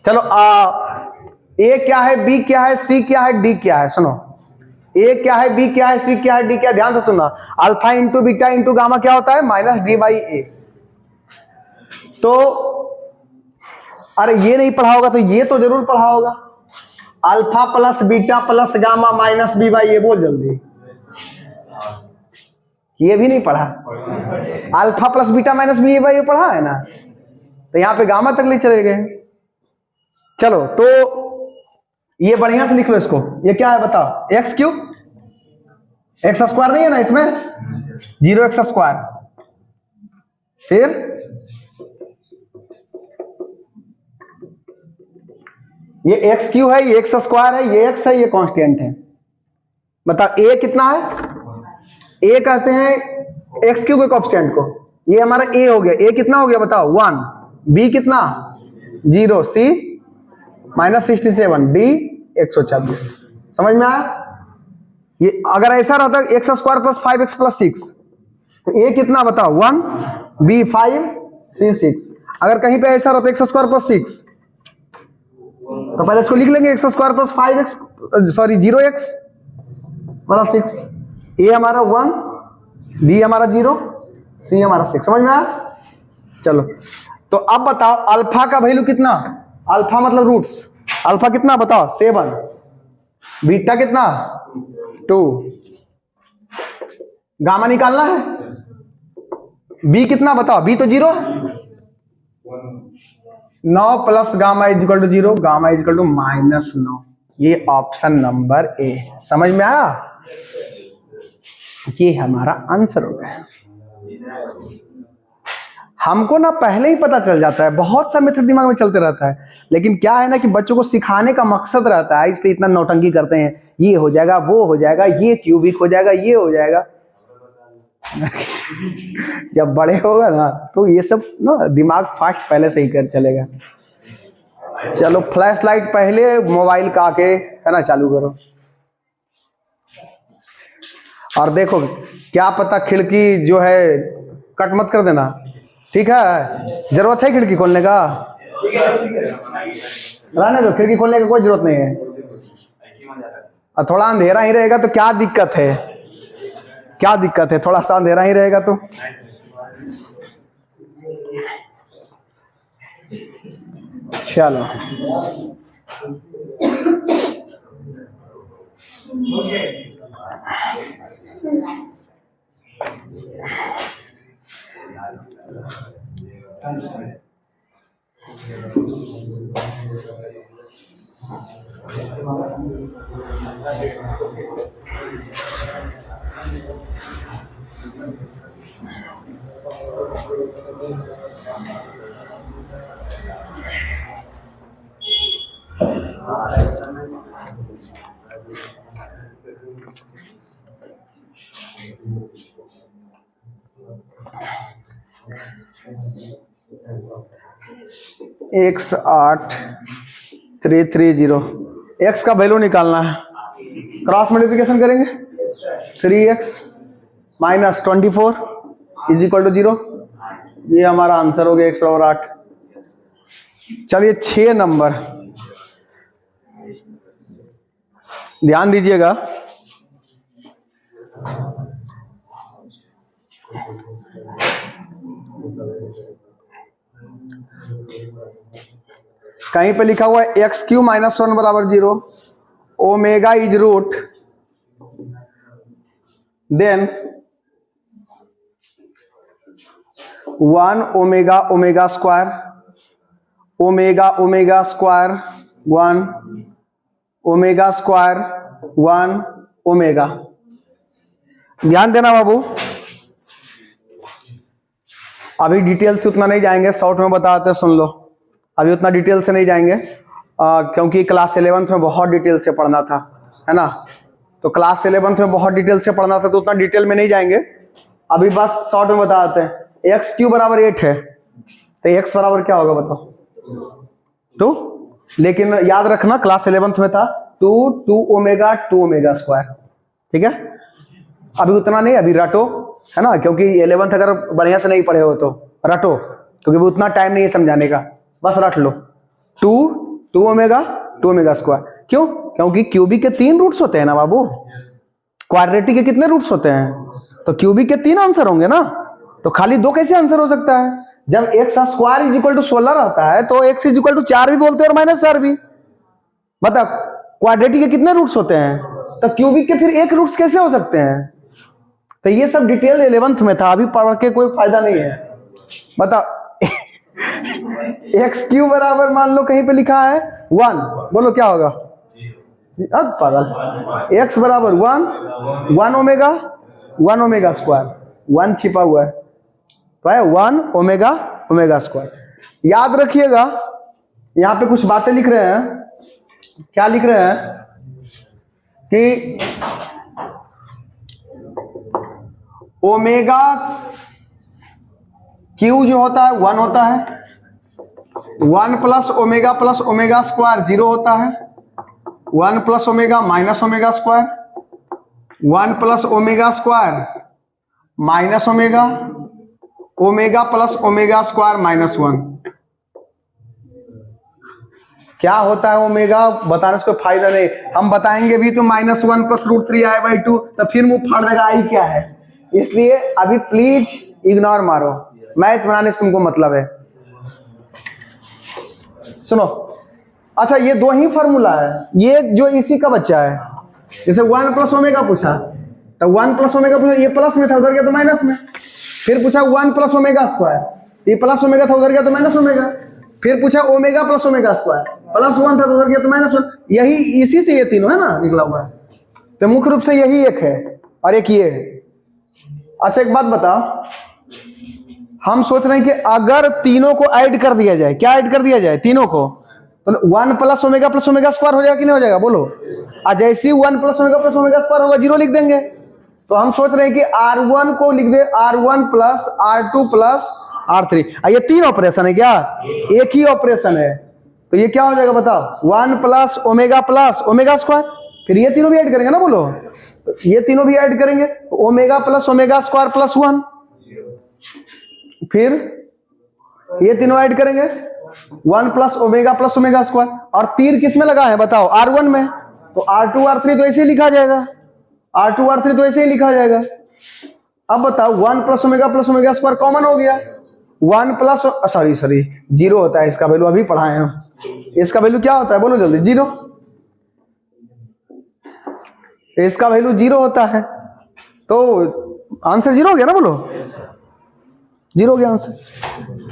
चलो ए क्या है, बी क्या है, सी क्या है, डी क्या है? सुनो, ए क्या है, बी क्या है, सी क्या है, डी क्या है? ध्यान से सुनना। Alpha into beta into gamma क्या होता है? माइनस डी बाई ए। तो अरे ये नहीं पढ़ा होगा तो ये तो जरूर पढ़ा होगा। Alpha plus beta plus gamma minus B by A. बोल जल्दी। ये भी नहीं पढ़ा? Alpha plus beta minus B by A पढ़ा है ना? तो यहां पे गामा तक ले चले गए। चलो तो ये बढ़िया से लिख लो इसको। ये क्या है बताओ? एक्स क्यूब, एक्स स्क्वायर नहीं है ना इसमें? 0x स्क्वायर, फिर ये एक्स क्यू है, ये एक्स स्क्वायर है, ये एक्स है, ये कांस्टेंट है। बताओ ए कितना है? ए कहते हैं एक्स क्यू के कांस्टेंट को। ये हमारा ए हो गया। ए कितना हो गया बताओ? 1। बी कितना? 0। सी -67, डी 124। समझ में आया? ये अगर ऐसा रहता x square plus 5x plus 6 तो ए कितना बताओ? 1, बी 5, सी 6। अगर कहीं पे ऐसा रहता एक्स स्क्वायर प्लस 6 तो पहले इसको लिख लेंगे x square plus 5x, sorry 0x plus 6। ए हमारा 1, बी हमारा 0, सी हमारा 6। समझ में आया? चलो तो अब बताओ अल्फा का वैल्यू कितना? अल्फा मतलब रूट्स। अल्फा कितना बताओ? 7। बीटा कितना? 2। गामा निकालना है। बी कितना बताओ? बी तो 0। 9 plus gamma is equal to 0, gamma is equal to -9। ये ऑप्शन नंबर ए। समझ में आया? ये हमारा आंसर हो गया। हमको ना पहले ही पता चल जाता है, बहुत सा मेथड दिमाग में चलते रहता है, लेकिन क्या है ना कि बच्चों को सिखाने का मकसद रहता है, इसलिए इतना नौटंकी करते हैं। ये हो जाएगा, वो हो जाएगा, ये क्यूबिक हो जाएगा, ये हो जाएगा। जब बड़े होगा ना तो ये सब ना दिमाग फास्ट पहले से ही कर चलेगा। चलो फ्लैश लाइट पहले मोबाइल का आके है ना चालू करो। और देखो क्या पता खिड़की जो है कट मत कर देना, ठीक है? जरूरत है खिड़की खोलने का? रहने दो, खिड़की खोलने की कोई जरूरत नहीं है। और थोड़ा अंधेरा ही रहेगा तो क्या दिक्कत है? क्या दिक्कत है? थोड़ा सा अंधेरा ही रहेगा तो। चलो x8330, x का वैल्यू निकालना है। क्रॉस मल्टीप्लिकेशन करेंगे। 3x minus 24 is equal to 0। ये हमारा आंसर हो गया 108। चलिए 6 नंबर ध्यान दीजिएगा। कहीं पे लिखा हुआ है एक्स क्यू माइनस 1 बराबर 0, omega is root, then 1 omega omega square, omega omega square 1, omega square 1 omega. ध्यान देना बाबू, अभी डिटेल से उतना नहीं जाएंगे, शॉर्ट में बताते सुन लो। अभी उतना डिटेल से नहीं जाएंगे क्योंकि क्लास 11th में बहुत डिटेल से पढ़ना था, है ना? तो क्लास 11th में बहुत डिटेल से पढ़ना था तो उतना डिटेल में नहीं जाएंगे। अभी बस शॉर्ट में बताते हैं। एक्स क्यू बराबर 8 है तो एक्स बराबर क्या होगा बताओ? 2, लेकिन याद रखना क्लास 11th में था 2 ओमेगा 2 ओमेगा स्क्वायर, ठीक है। अभी उतना नहीं, अभी रटो, है ना, क्योंकि 11th अगर बढ़िया से नहीं पढ़े हो तो रटो, क्योंकि अभी उतना टाइम नहीं है समझाने का, बस रट लो 2 ओमेगा 2 ओमेगा स्क्वायर। क्यों? क्योंकि क्यूबिक के 3 रूट्स होते हैं ना बाबू, क्वाड्रेटिक के कितने रूट्स होते हैं? तो क्यूबिक के 3 आंसर होंगे ना, तो खाली 2 कैसे आंसर हो सकता है? जब X square is equal to 16 रहता है तो एक्स इज इक्वल टू 4 भी बोलते हैं और -4 भी। मतलब क्वाड्रेटिक के कितने रूट्स होते हैं? तो क्यूबिक के फिर 1 रूट्स कैसे हो सकते हैं? तो ये सब डिटेल 11th में था, अभी पढ़ के कोई फायदा नहीं है। बताओ एक्स क्यू बराबर मान लो कहीं पे लिखा है 1, बोलो क्या होगा? अब पागल, एक्स बराबर 1 ओमेगा स्क्वायर, 1 छिपा हुआ है तो है 1 ओमेगा स्क्वायर। याद रखिएगा, यहां पे कुछ बातें लिख रहे हैं। क्या लिख रहे हैं कि ओमेगा क्यू जो होता है 1 होता है, 1 प्लस ओमेगा स्क्वायर 0 होता है, 1 plus omega minus omega square, 1 plus omega square minus omega plus omega square -1। क्या होता है ओमेगा बताने से कोई फायदा नहीं, हम बताएंगे भी तो -1 प्लस √3i/2, तो फिर मुंह फाड़ देगा आई क्या है। इसलिए अभी प्लीज इग्नोर मारो, मैथ बनाने से तुमको मतलब है। सुनो, अच्छा ये 2 ही फॉर्मूला है, ये जो इसी का बच्चा है। जैसे 1 प्लस ओमेगा पूछा तो 1 प्लस ओमेगा पूछा, ये प्लस में था उधर गया तो माइनस में। फिर पूछा 1 प्लस ओमेगा स्क्वायर, ये प्लस ओमेगा था उधर गया तो माइनस ओमेगा। फिर पूछा ओमेगा प्लस ओमेगा स्क्वायर, +1 था तो उधर गया तो -1। यही इसी से ये तीनों है ना निकला हुआ है, तो मुख्य रूप से यही एक है और एक ये है। अच्छा एक बात बताओ, हम सोच रहे हैं कि अगर तीनों को ऐड कर दिया जाए, क्या ऐड कर दिया जाए तीनों को, तो 1 प्लस ओमेगा स्क्वायर हो जाएगा कि नहीं हो जाएगा बोलो? और जैसे ही 1 प्लस ओमेगा स्क्वायर होगा 0 लिख देंगे। तो हम सोच रहे हैं कि R1 को लिख दे R1 plus R2 plus R3। ये 3 ऑपरेशन है क्या? एक ही ऑपरेशन है, तो ये क्या हो जाएगा बताओ? 1 प्लस ओमेगा स्क्वायर, फिर ये तीनों भी ऐड करेंगे ना बोलो, ये तीनों भी ऐड करेंगे ओमेगा प्लस ओमेगा स्क्वायर +1, फिर ये तीनों ऐड करेंगे 1 प्लस ओमेगा स्क्वायर। और तीर किस में लगा है बताओ? R1 में, तो R2 R3 तो ऐसे ही लिखा जाएगा, R2 R3 तो ऐसे ही लिखा जाएगा। अब बताओ 1 प्लस ओमेगा स्क्वायर कॉमन हो गया, 1 प्लस सॉरी 0 होता है इसका वैल्यू, अभी पढ़ाए हम। इसका वैल्यू क्या होता है बोलो जल्दी? 0। इसका वैल्यू 0 होता है, तो आंसर 0 हो गया ना बोलो? 0 हो गया आंसर।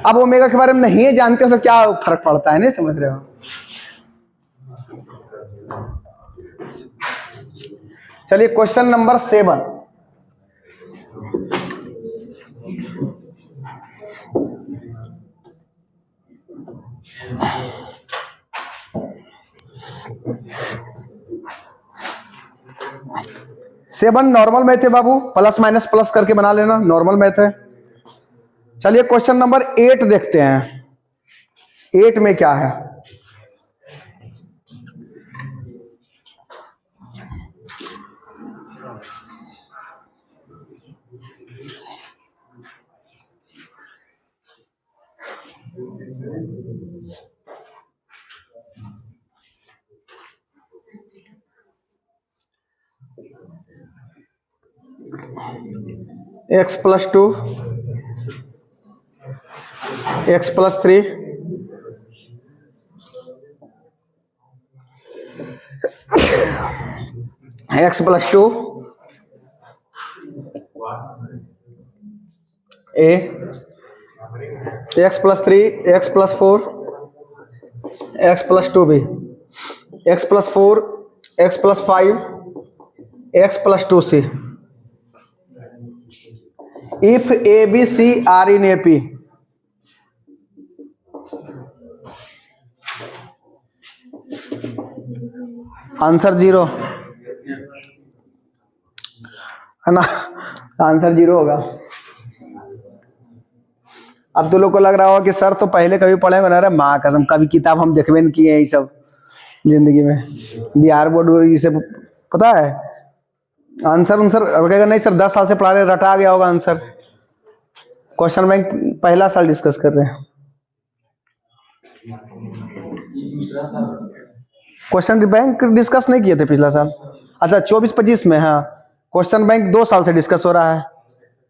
अब ओमेगा के बारे में नहीं जानते हो तो क्या फर्क पड़ता है, नहीं समझ रहे हो? चलिए question number 7। Seven normal math है बाबू, प्लस माइनस प्लस करके बना लेना, नॉर्मल मैथ है। चलिए क्वेश्चन नंबर 8 देखते हैं। 8 में क्या है? x + 2 x + 3 x + 2 a x + 3 x + 4 x + 2b x + 4 x + 5 x + 2c। If A, B, C are in AP, answer 0 है ना, आंसर 0 होगा। अब तो लोग को लग रहा होगा कि सर तो पहले कभी पढ़े होंगे ना। अरे माँ कसम, कभी किताब हम देखबे नहीं किए हैं ये सब जिंदगी में। बिहार बोर्ड ये सब पता है आंसर उनसर कहेगा नहीं सर 10 साल से पढ़ा रहे, रटा गया होगा आंसर। क्वेश्चन बैंक पहला साल डिस्कस कर रहे हैं। क्वेश्चन बैंक डिस्कस नहीं किए थे पिछला साल। अच्छा 24-25 में, हाँ क्वेश्चन बैंक 2 साल से डिस्कस हो रहा है।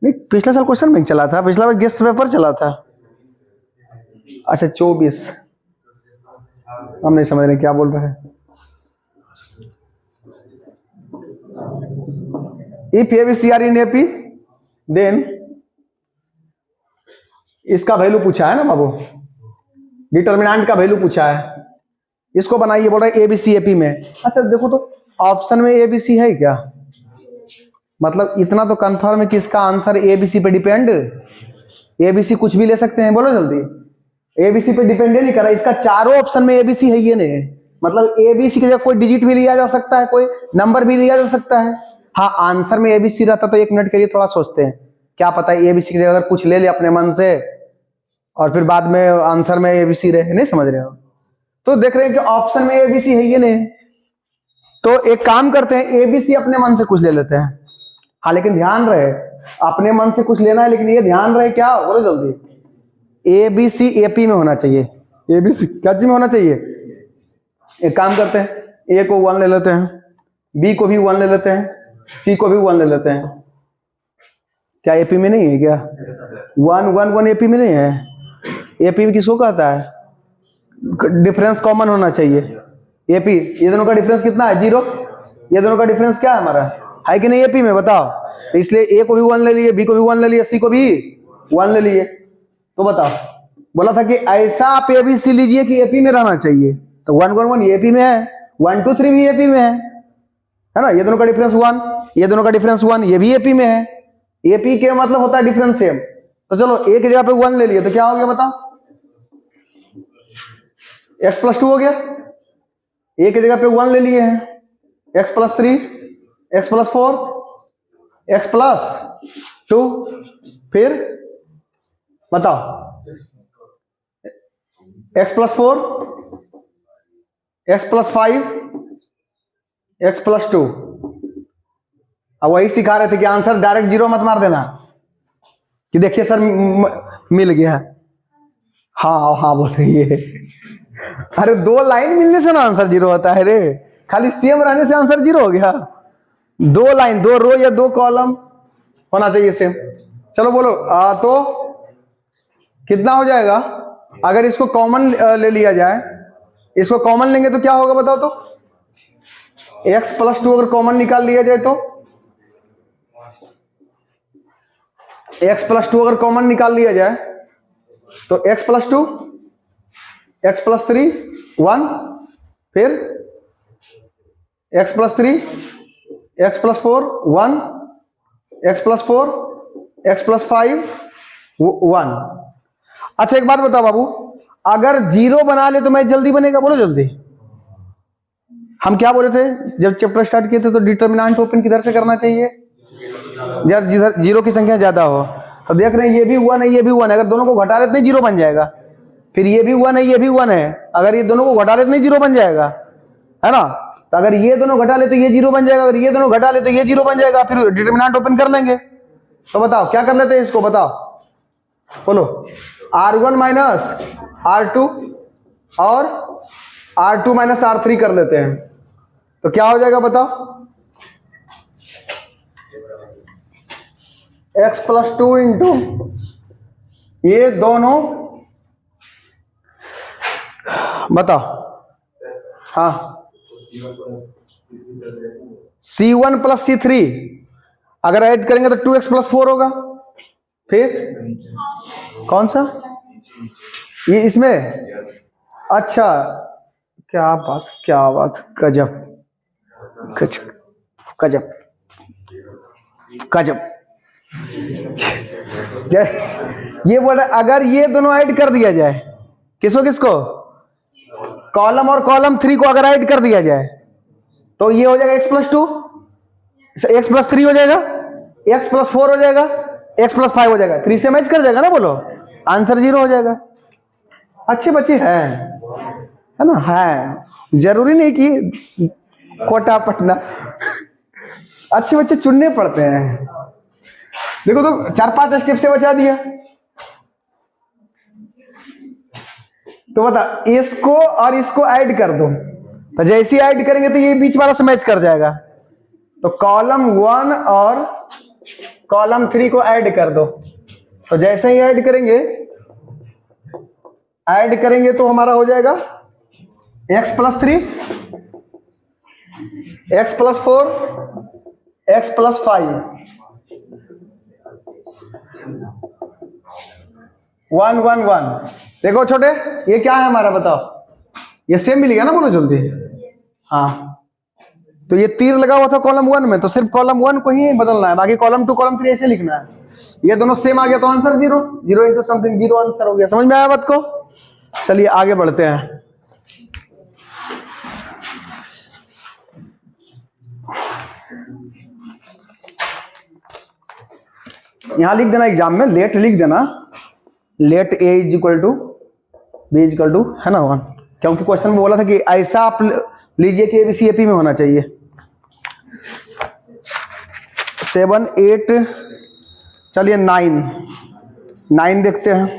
नहीं पिछला साल क्वेश्चन बैंक चला था, पिछला बार गेस्ट पेपर चला था। अच्छा 24, हम नहीं समझ रहे क्या बोल रहे हैं। If ABC are in AP then इसका वैल्यू पूछा है ना बाबू, डिटर्मिनेंट का वैल्यू पूछा है, इसको बनाइए। बोल रहा है ABC AP में। अच्छा देखो तो ऑप्शन में ABC है क्या? मतलब इतना तो कंफर्म है कि इसका आंसर ABC पे डिपेंड। ABC कुछ भी ले सकते हैं, बोलो जल्दी। ABC पे डिपेंड नहीं कर रहा, इसका चारों ऑप्शन में ABC है ये नहीं। मतलब ABC की जगह कोई डिजिट भी लिया जा सकता है, कोई नंबर भी लिया जा सकता है। हाँ आंसर में ABC रहता तो 1 मिनट के लिए थोड़ा सोचते हैं, क्या पता ABC की जगह अगर कुछ ले ले अपने मन से और फिर बाद में आंसर में ABC रहे। नहीं समझ रहे हो? तो देख रहे हैं कि ऑप्शन में ABC है ये नहीं। तो एक काम करते हैं ABC अपने मन से कुछ ले लेते हैं। हाँ लेकिन ध्यान रहे अपने मन से कुछ लेना है, लेकिन ये ध्यान रहे क्या, बोलो जल्दी। ABC AP में होना चाहिए। ABC क्या चीज में होना चाहिए? एक काम करते हैं A को 1 ले लेते हैं, B को भी 1 ले लेते हैं, C को भी 1 ले लेते हैं। क्या AP में नहीं है क्या? 1 1 1 AP में नहीं है। AP में किसको कहता है? डिफरेंस कॉमन होना चाहिए। AP ये दोनों का डिफरेंस कितना है? 0। ये दोनों का डिफरेंस क्या है हमारा, है कि नहीं AP में? बताओ। तो इसलिए A को भी 1 ले लिए, B को भी 1 ले लिए, C को भी 1 ले लिए। तो बताओ, बोला था कि ऐसा आप ABC लीजिए कि AP में रहना चाहिए। तो 1 1 1 AP में है, 1 2 3 भी AP में है ना। ये दोनों का डिफरेंस 1, ये दोनों का डिफरेंस 1, ये भी AP में है। AP के मतलब होता है डिफरेंस सेम। तो चलो A की जगह पे 1 ले लिए तो क्या हो गया बताओ? x + 2 हो गया। A की जगह पे 1 ले लिए हैं, x + 3, x + 4, x + 2, फिर बताओ x + 4, x + 5, x + 2। अब वही सिखा रहे थे कि आंसर डायरेक्ट 0 मत मार देना कि देखिए सर मिल गया। हाँ हाँ बोल रही है। अरे 2 लाइन मिलने से ना आंसर 0 होता है रे, खाली सेम रहने से आंसर 0 हो गया। 2 लाइन, 2 रो या 2 कॉलम होना चाहिए सेम। चलो बोलो तो कितना हो जाएगा अगर इसको कॉमन ले लिया जाए? इसको कॉमन लेंगे तो क्या होगा बताओ तो? x + 2 अगर कॉमन निकाल लिया जाए तो x + 2 अगर कॉमन निकाल लिया जाए तो x + 2, x + 3 1, फिर x + 3, x + 4 1, x + 4, x + 5 1। अच्छा एक बात बताओ बाबू, अगर 0 बना ले तो मैथ जल्दी बनेगा? बोलो जल्दी। हम क्या बोले थे जब चैप्टर स्टार्ट किए थे? तो डिटर्मिनेंट ओपन किधर से करना चाहिए? यार जिधर 0 की संख्या ज्यादा हो। तो देख रहे हैं ये भी 1 है, ये भी 1 है, अगर दोनों को घटा लेते 0 बन जाएगा। फिर ये भी 1 है, ये भी 1 है, अगर ये दोनों को घटा लेते 0 बन जाएगा, है ना। तो अगर ये दोनों घटा ले तो ये 0 बन जाएगा, अगर ये दोनों घटा ले तो ये 0 बन जाएगा। फिर डिटर्मिनेंट ओपन कर लेंगे। तो बताओ क्या कर लेते हैं इसको, बताओ बोलो। R1 - R2 और R2 - R3 कर लेते हैं तो क्या हो जाएगा बताओ? x + 2 इंटू ये दोनों, बताओ। हाँ C1 + C3 अगर ऐड करेंगे तो 2x + 4 होगा। फिर कौन सा ये इसमें? अच्छा क्या बात, गजब गजब गजब गजब। ये बोल रहा अगर ये दोनों ऐड कर दिया जाए, किसको किसको? कॉलम और कॉलम 3 को अगर ऐड कर दिया जाए तो ये हो जाएगा x + 2, x + 3 हो जाएगा, x + 4 हो जाएगा, x + 5 हो जाएगा। फिर इससे मैच कर जाएगा ना। बोलो आंसर 0 हो जाएगा। अच्छे बच्चे हैं, है ना, है, जरूरी नहीं कि कोटा पटना, अच्छे बच्चे चुनने पड़ते हैं। देखो तो 4-5 स्टेप से बचा दिया। तो बता, इसको और इसको ऐड कर दो, तो जैसे ही ऐड करेंगे तो ये बीच वाला से मैच कर जाएगा। तो कॉलम 1 और कॉलम 3 को ऐड कर दो, तो जैसे ही ऐड करेंगे तो हमारा हो जाएगा x + 3, x + 4, x + 5, 1 1 1। देखो छोटे, ये क्या है हमारा, बताओ, ये सेम मिल गया ना, बोलो जल्दी। हाँ, तो ये तीर लगा हुआ था कॉलम 1 में, तो सिर्फ कॉलम 1 को ही बदलना है, बाकी कॉलम 2 कॉलम 3 ऐसे लिखना है। ये दोनों सेम आ गया तो आंसर 0, 0 इंटू समथिंग 0 आंसर हो गया। समझ में आया बात को? चलिए आगे बढ़ते हैं। यहां लिख देना एग्जाम में, लेट लिख देना, लेट a = b = है ना 1, क्योंकि क्वेश्चन में बोला था कि ऐसा आप लीजिए कि ABC AP में होना चाहिए। 7 8, चलिए 9 देखते हैं।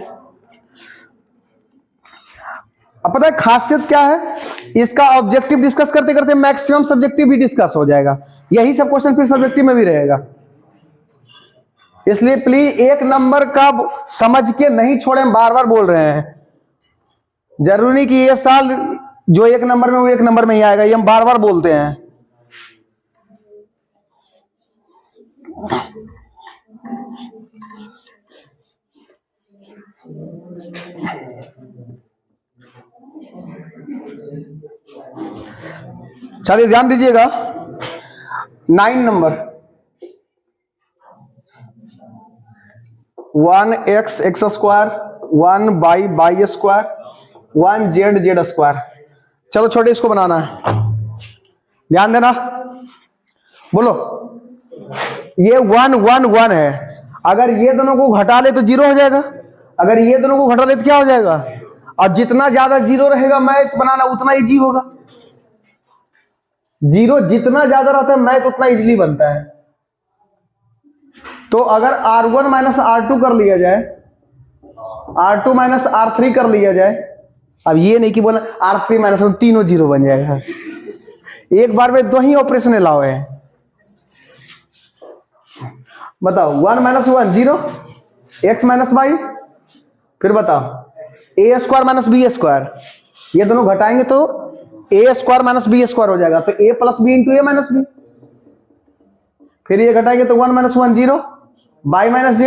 अब पता है खासियत क्या है, इसका ऑब्जेक्टिव डिस्कस करते करते मैक्सिमम सब्जेक्टिव भी डिस्कस हो जाएगा। यही सब क्वेश्चन फिर सब्जेक्टिव में भी रहेगा, इसलिए प्लीज 1 नंबर का समझ के नहीं छोड़े, हम बार बार बोल रहे हैं। जरूरी नहीं कि ये साल जो 1 नंबर में वो 1 नंबर में ही आएगा, ये हम बार बार बोलते हैं। चलिए ध्यान दीजिएगा, 9 number, 1x x², 1y y², 1z z²। चलो छोटे, इसको बनाना है, ध्यान देना, बोलो। ये 1 1 1 है, अगर ये दोनों को घटा ले तो 0 हो जाएगा, अगर ये दोनों को घटा ले तो क्या हो जाएगा, और जितना ज्यादा 0 रहेगा मैथ बनाना उतना इजी होगा। 0 जितना ज्यादा रहता है मैथ उतना इजीली बनता है। तो अगर R1 - R2 कर लिया जाए, R2 - R3 कर लिया जाए, अब ये नहीं कि बोला R3 - R2 तीनों 0 बन जाएगा, एक बार में 2 ही ऑपरेशन अलाउ है। बताओ, 1 - 1 0, x - y, फिर बताओ a² - b², ये दोनों घटाएंगे तो a² - b² हो जाएगा, तो a + b × a - b। फिर ये घटाएंगे तो 1 - 1 0, y - z,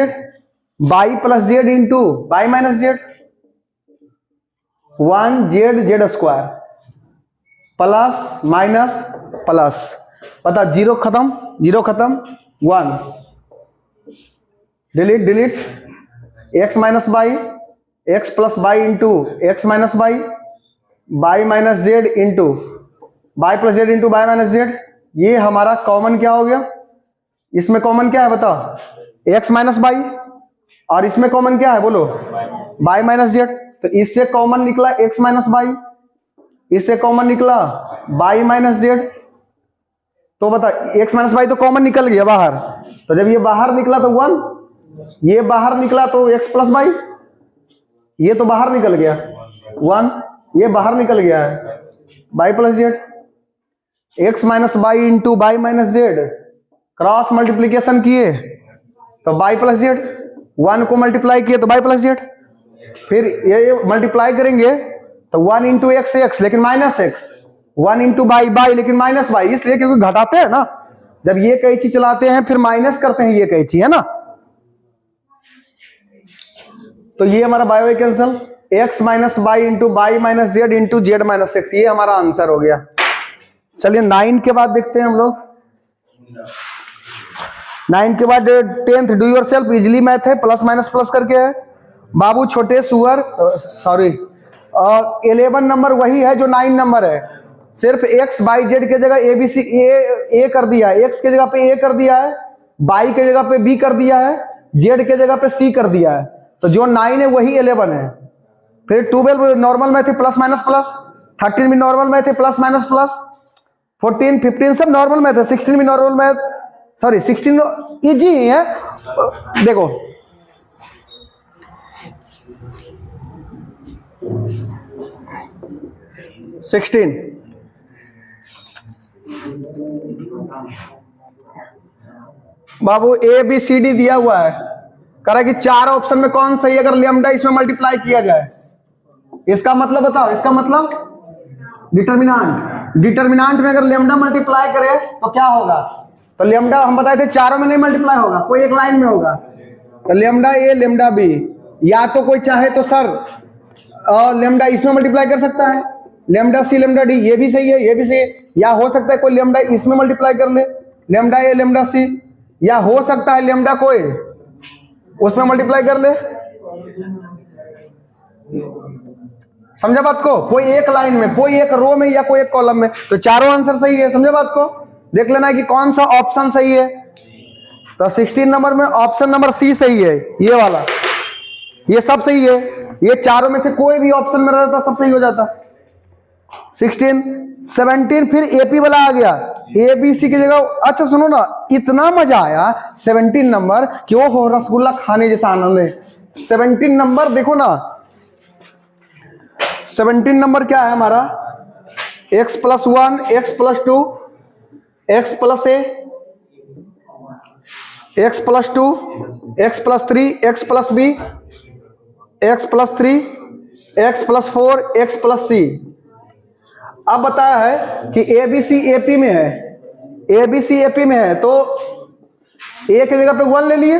y + z × y - z, 1z z² plus minus plus. बताओ, 0 खत्म 0 खत्म, 1 delete delete, x - y, x + y × x - y, y - z × y - z। ये हमारा कॉमन क्या हो गया, इसमें कॉमन क्या है बताओ, x - y, और इसमें कॉमन क्या है बोलो, y - z। तो इससे कॉमन निकला x - y, इससे कॉमन निकला y - z। तो बता, x - y तो कॉमन निकल गया बाहर, तो जब ये बाहर निकला तो 1, ये बाहर निकला तो x + y, ये तो बाहर निकल गया 1, ये बाहर निकल गया है y + z, x - y × y - z, cross multiplication किए तो y + z, 1 को मल्टीप्लाई किए तो y + z, फिर ये मल्टीप्लाई करेंगे तो 1 × x x, लेकिन माइनस x, 1 × y y, लेकिन माइनस y, इसलिए क्योंकि घटाते हैं ना, जब ये कैंची चलाते हैं फिर माइनस करते हैं ये कैंची, है ना। तो ये हमारा bye bye cancel, x - y × y - z × z - x, ये हमारा आंसर हो गया। चलिए 9 के बाद देखते हैं हम लोग। 9 के बाद 10th do your self, easily math है, प्लस माइनस प्लस करके है। बाबू छोटे सुअर, सॉरी 11 नंबर वही है जो 9 नंबर है, सिर्फ x y z के जगह a b c a कर दिया है, x के जगह पे a कर दिया है, y के जगह पे b कर दिया है, z के जगह पे c कर दिया है। तो जो 9 है वही 11 है। फिर 12 नॉर्मल में थे प्लस माइनस प्लस, 13 भी नॉर्मल में थे प्लस माइनस प्लस, 14 15 सब नॉर्मल में थे, 16 भी नॉर्मल में, सॉरी 16 इजी ही है। देखो सिक्सटीन बाबू ए बी सी डी दिया हुआ है, कह रहा है कि 4 ऑप्शन में कौन सही अगर लेमडा इसमें मल्टीप्लाई किया जाए। इसका मतलब बताओ, इसका मतलब डिटर्मिनांट, डिटर्मिनांट में अगर लेमडा मल्टीप्लाई करे तो क्या होगा। तो लेमडा हम बताए थे चारों में नहीं मल्टीप्लाई होगा, कोई एक लाइन में होगा। तो लेमडा ए लेमडा बी, या तो कोई चाहे तो सर लेमडा इसमें मल्टीप्लाई कर सकता है, लेमडा सी लेमडा डी, ये भी सही है ये भी सही है। या हो सकता है कोई लेमडा इसमें मल्टीप्लाई कर ले, लेमडा ए लेमडा सी, या हो सकता है लेमडा कोई उसमें मल्टीप्लाई कर ले। समझा बात को, कोई एक लाइन में, कोई एक रो में, या कोई एक कॉलम में। तो चारों आंसर सही है। समझा बात को, देख लेना है कि कौन सा ऑप्शन सही है। तो 16 नंबर में ऑप्शन नंबर सी सही है, ये वाला, ये सब सही है। ये चारों में से कोई भी ऑप्शन में रहता सब सही हो जाता। 16 17 फिर एपी वाला आ गया, ए बी सी की जगह। अच्छा सुनो ना, इतना मजा आया 17 नंबर कि वो हो रसगुल्ला खाने जैसा आनंद है। 17 नंबर देखो ना, 17 नंबर क्या है हमारा, x plus 1 x plus 2 x plus a, x plus 2 x plus 3 x plus b, x plus 3 x plus 4 x plus c. अब बताया है कि ए बी सी एपी में है, ए बी सी एपी में है, तो ए की जगह पे 1 ले लिए,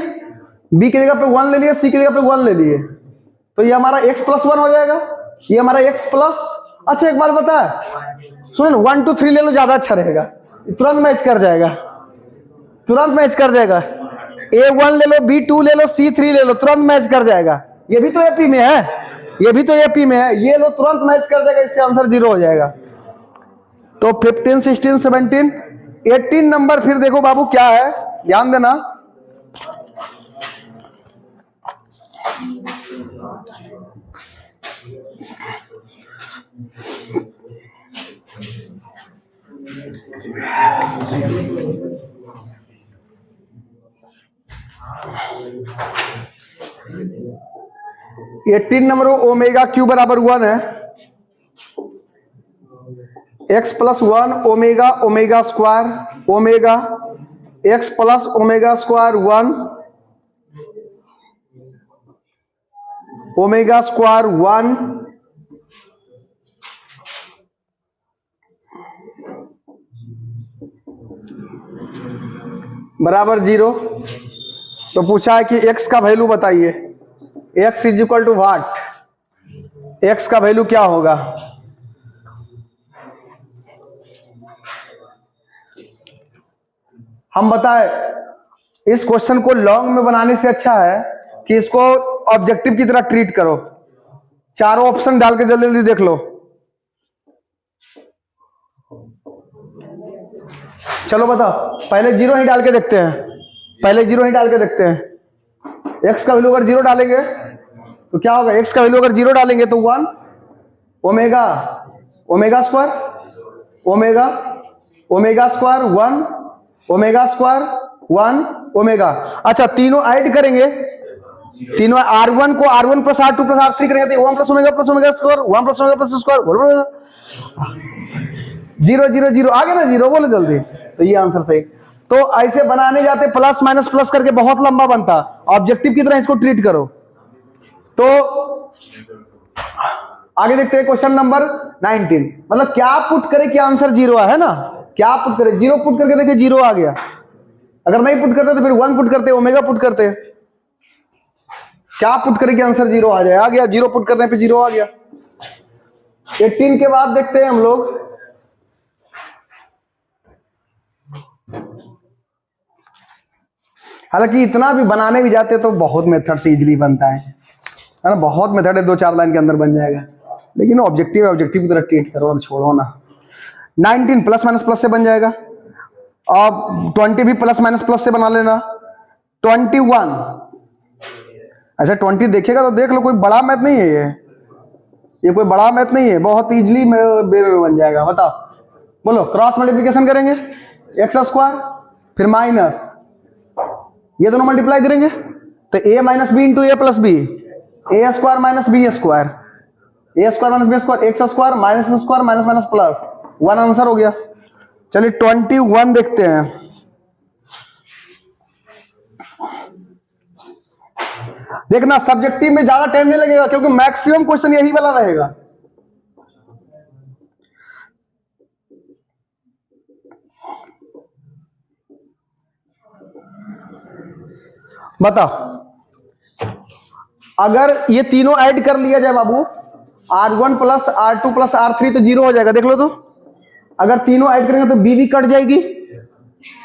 बी की जगह पे 1 ले लिए, सी की जगह पे 1 ले लिए, तो ये हमारा x प्लस 1 हो जाएगा, ये हमारा x प्लस। अच्छा एक बात बता, सुनो 1 2 3 ले लो, ज्यादा अच्छा रहेगा, तुरंत मैच कर जाएगा, तुरंत मैच कर जाएगा। A1 ले लो, B2 ले लो, C3 ले लो, तुरंत मैच कर जाएगा। ये भी तो एपी में है, ये भी तो एपी में है, ये लो तुरंत मैच कर जाएगा, इससे आंसर 0 हो जाएगा। तो 15 16 17 18 नंबर फिर देखो बाबू क्या है, ध्यान देना। एटीन नंबर ओमेगा क्यू बराबर 1 है, x plus 1 omega omega square omega x plus omega square 1 omega square 1 बराबर 0। तो पूछा है कि x का वैल्यू बताइए, x is equal to what, x का वैल्यू क्या होगा। हम बताए इस क्वेश्चन को लॉन्ग में बनाने से अच्छा है कि इसको ऑब्जेक्टिव की तरह ट्रीट करो। चारों ऑप्शन डाल के जल्दी जल्दी देख लो। चलो बताओ, पहले 0 ही डाल के देखते हैं, पहले 0 ही डाल के देखते हैं। x का वैल्यू अगर 0 डालेंगे तो क्या होगा, x का वैल्यू अगर 0 डालेंगे तो 1 omega omega square omega omega square 1 omega square 1 omega. अच्छा तीनों ऐड करेंगे, तीनों R1 को R1 plus R2 plus R3 करेंगे तो 1 plus omega square 1 plus omega plus square 0 0 0 आ गया ना, 0 बोले जल्दी, तो ये आंसर सही। तो ऐसे बनाने जाते प्लस माइनस प्लस करके बहुत लंबा बनता, ऑब्जेक्टिव की तरह इसको ट्रीट करो। तो आगे देखते हैं क्वेश्चन नंबर 19। मतलब क्या पुट करे कि आंसर 0 है ना, क्या पुट करे, 0 पुट करके देखिए 0 आ गया, अगर नहीं पुट करते तो फिर 1 पुट करते, ओमेगा पुट करते। क्या पुट करे कि आंसर 0 आ जाए, आ गया, 0 पुट करने पे 0 आ गया। 18 के बाद देखते हैं हम लोग, हालांकि इतना भी बनाने भी जाते तो बहुत मेथड से इजीली बनता है ना, बहुत मेथड है, 2-4 लाइन के अंदर बन जाएगा, लेकिन ऑब्जेक्टिव है, ऑब्जेक्टिव की तरह ट्रीट करो और छोड़ो ना। 19 प्लस माइनस प्लस से बन जाएगा, और 20 भी प्लस माइनस प्लस से बना लेना। 21 अच्छा 20 देखेगा तो देख लो, कोई बड़ा मैथ नहीं है ये कोई बड़ा मैथ नहीं है, बहुत इजीली बन जाएगा। बताओ, बोलो, क्रॉस मल्टीप्लिकेशन करेंगे एक्स स्क्वायर, फिर माइनस, ये दोनों मल्टीप्लाई करेंगे तो a minus B into A plus B, A square minus B square, A square minus B square, X square minus minus plus, 1 answer हो गया। चलिए 21 देखते हैं। देखना सब्जेक्टिव में ज्यादा टाइम नहीं लगेगा क्योंकि मैक्सिमम क्वेश्चन यही वाला रहेगा। बताओ, अगर ये तीनों ऐड कर लिया जाए बाबू, R1 plus R2 plus R3 तो 0 हो जाएगा। देख लो तो, अगर तीनों ऐड करेंगे तो B भी कट जाएगी,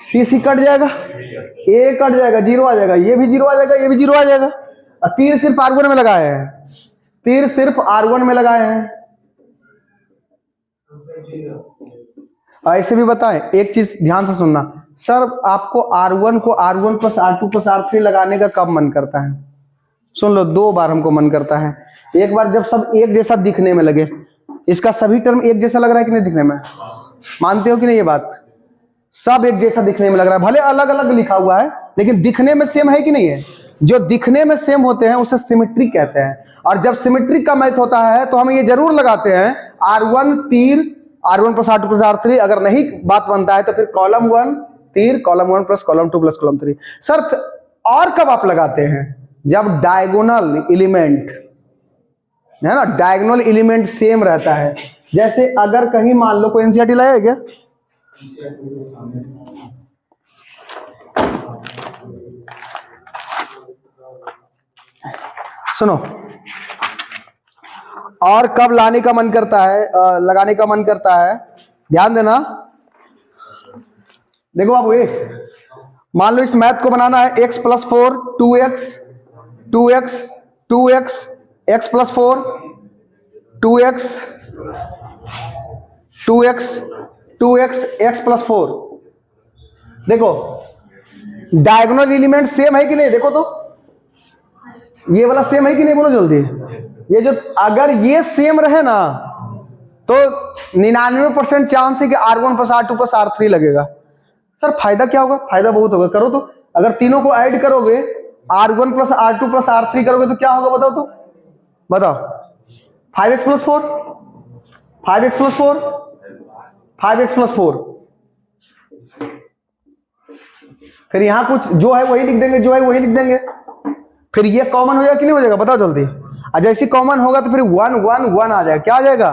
C कट जाएगा, A कट जाएगा, 0 आ जाएगा, ये भी 0 आ जाएगा, ये भी 0 आ जाएगा। और तीर सिर्फ R1 में लगाए हैं, तीर सिर्फ R1 में लगाए हैं। ऐसे भी बताएं, एक चीज ध्यान से सुनना, सर आपको R1 को R1 plus R2 plus R3 लगाने का कब मन करता है? सुन लो, 2 बार हमको मन करता है। एक बार जब सब एक जैसा दिखने में लगे, इसका सभी टर्म एक जैसा लग रहा है कि नहीं दिखने में, मानते हो कि नहीं ये बात? सब एक जैसा दिखने में लग रहा है, भले अलग अलग लिखा हुआ है लेकिन दिखने में सेम है कि नहीं है? जो दिखने में सेम होते हैं उसे सिमेट्री कहते हैं। और जब सिमेट्री का मैथ होता है तो हम ये जरूर लगाते हैं R1 तीर R1 plus R2 plus R3, अगर नहीं बात बनता है तो फिर कॉलम 1 तीर column 1 plus column 2 plus column 3। Sir और कब आप लगाते हैं? जब डायगोनल एलिमेंट है ना, डायगोनल एलिमेंट सेम रहता है। जैसे अगर कहीं मान लो, कोई एनसीईआरटी लाया है क्या? सुनो, और कब लाने का मन करता है, लगाने का मन करता है, ध्यान देना। देखो बाबू, ये मान लो इस मैथ को बनाना है x plus 4 2x x plus 4 2x x plus 4। देखो डायगोनल एलिमेंट सेम है कि नहीं? देखो तो, ये वाला सेम है कि नहीं? बोलो जल्दी। ये जो, अगर ये सेम रहे ना तो 99% चांस है कि R1 plus R2 plus R3 लगेगा। सर फायदा क्या होगा? फायदा बहुत होगा, करो तो। अगर तीनों को ऐड करोगे, R1 plus R2 plus R3 करोगे तो क्या होगा? बताओ तो, बताओ। 5x plus 4 5x plus 4 5x plus 4, फिर यहां कुछ जो है वही लिख देंगे, जो है वही लिख देंगे। फिर ये कॉमन हो जाएगा कि नहीं हो जाएगा? बताओ जल्दी। और जैसे कॉमन होगा तो फिर 1 1 1 आ जाएगा। क्या आ जाएगा?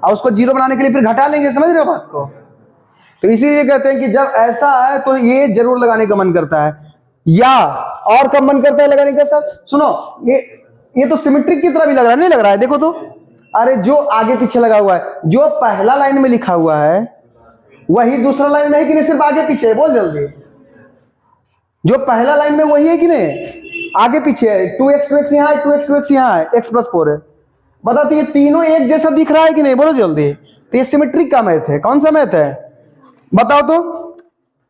और उसको 0 बनाने के लिए फिर घटा लेंगे। समझ रहे हो बात को? तो इसीलिए कहते हैं कि जब ऐसा है तो ये जरूर लगाने का मन करता है। या और कब मन करता है लगाने का? सर सुनो, ये तो सिमेट्रिक की तरह भी लग रहा है, नहीं लग रहा है? देखो तो, अरे जो आगे पीछे लगा हुआ है, जो पहला लाइन में लिखा हुआ है वही दूसरा लाइन में है कि नहीं? सिर्फ आगे पीछे है। बोल जल्दी, जो पहला लाइन में वही है कि नहीं? आगे पीछे है। 2x यहाँ है, 2x यहाँ है, x प्लस 4 है। बताओ तो ये तीनों एक जैसा दिख रहा है कि नहीं? बोलो जल्दी। तो ये सिमेट्रिक का मैथ है। कौन सा मैथ है? बताओ तो,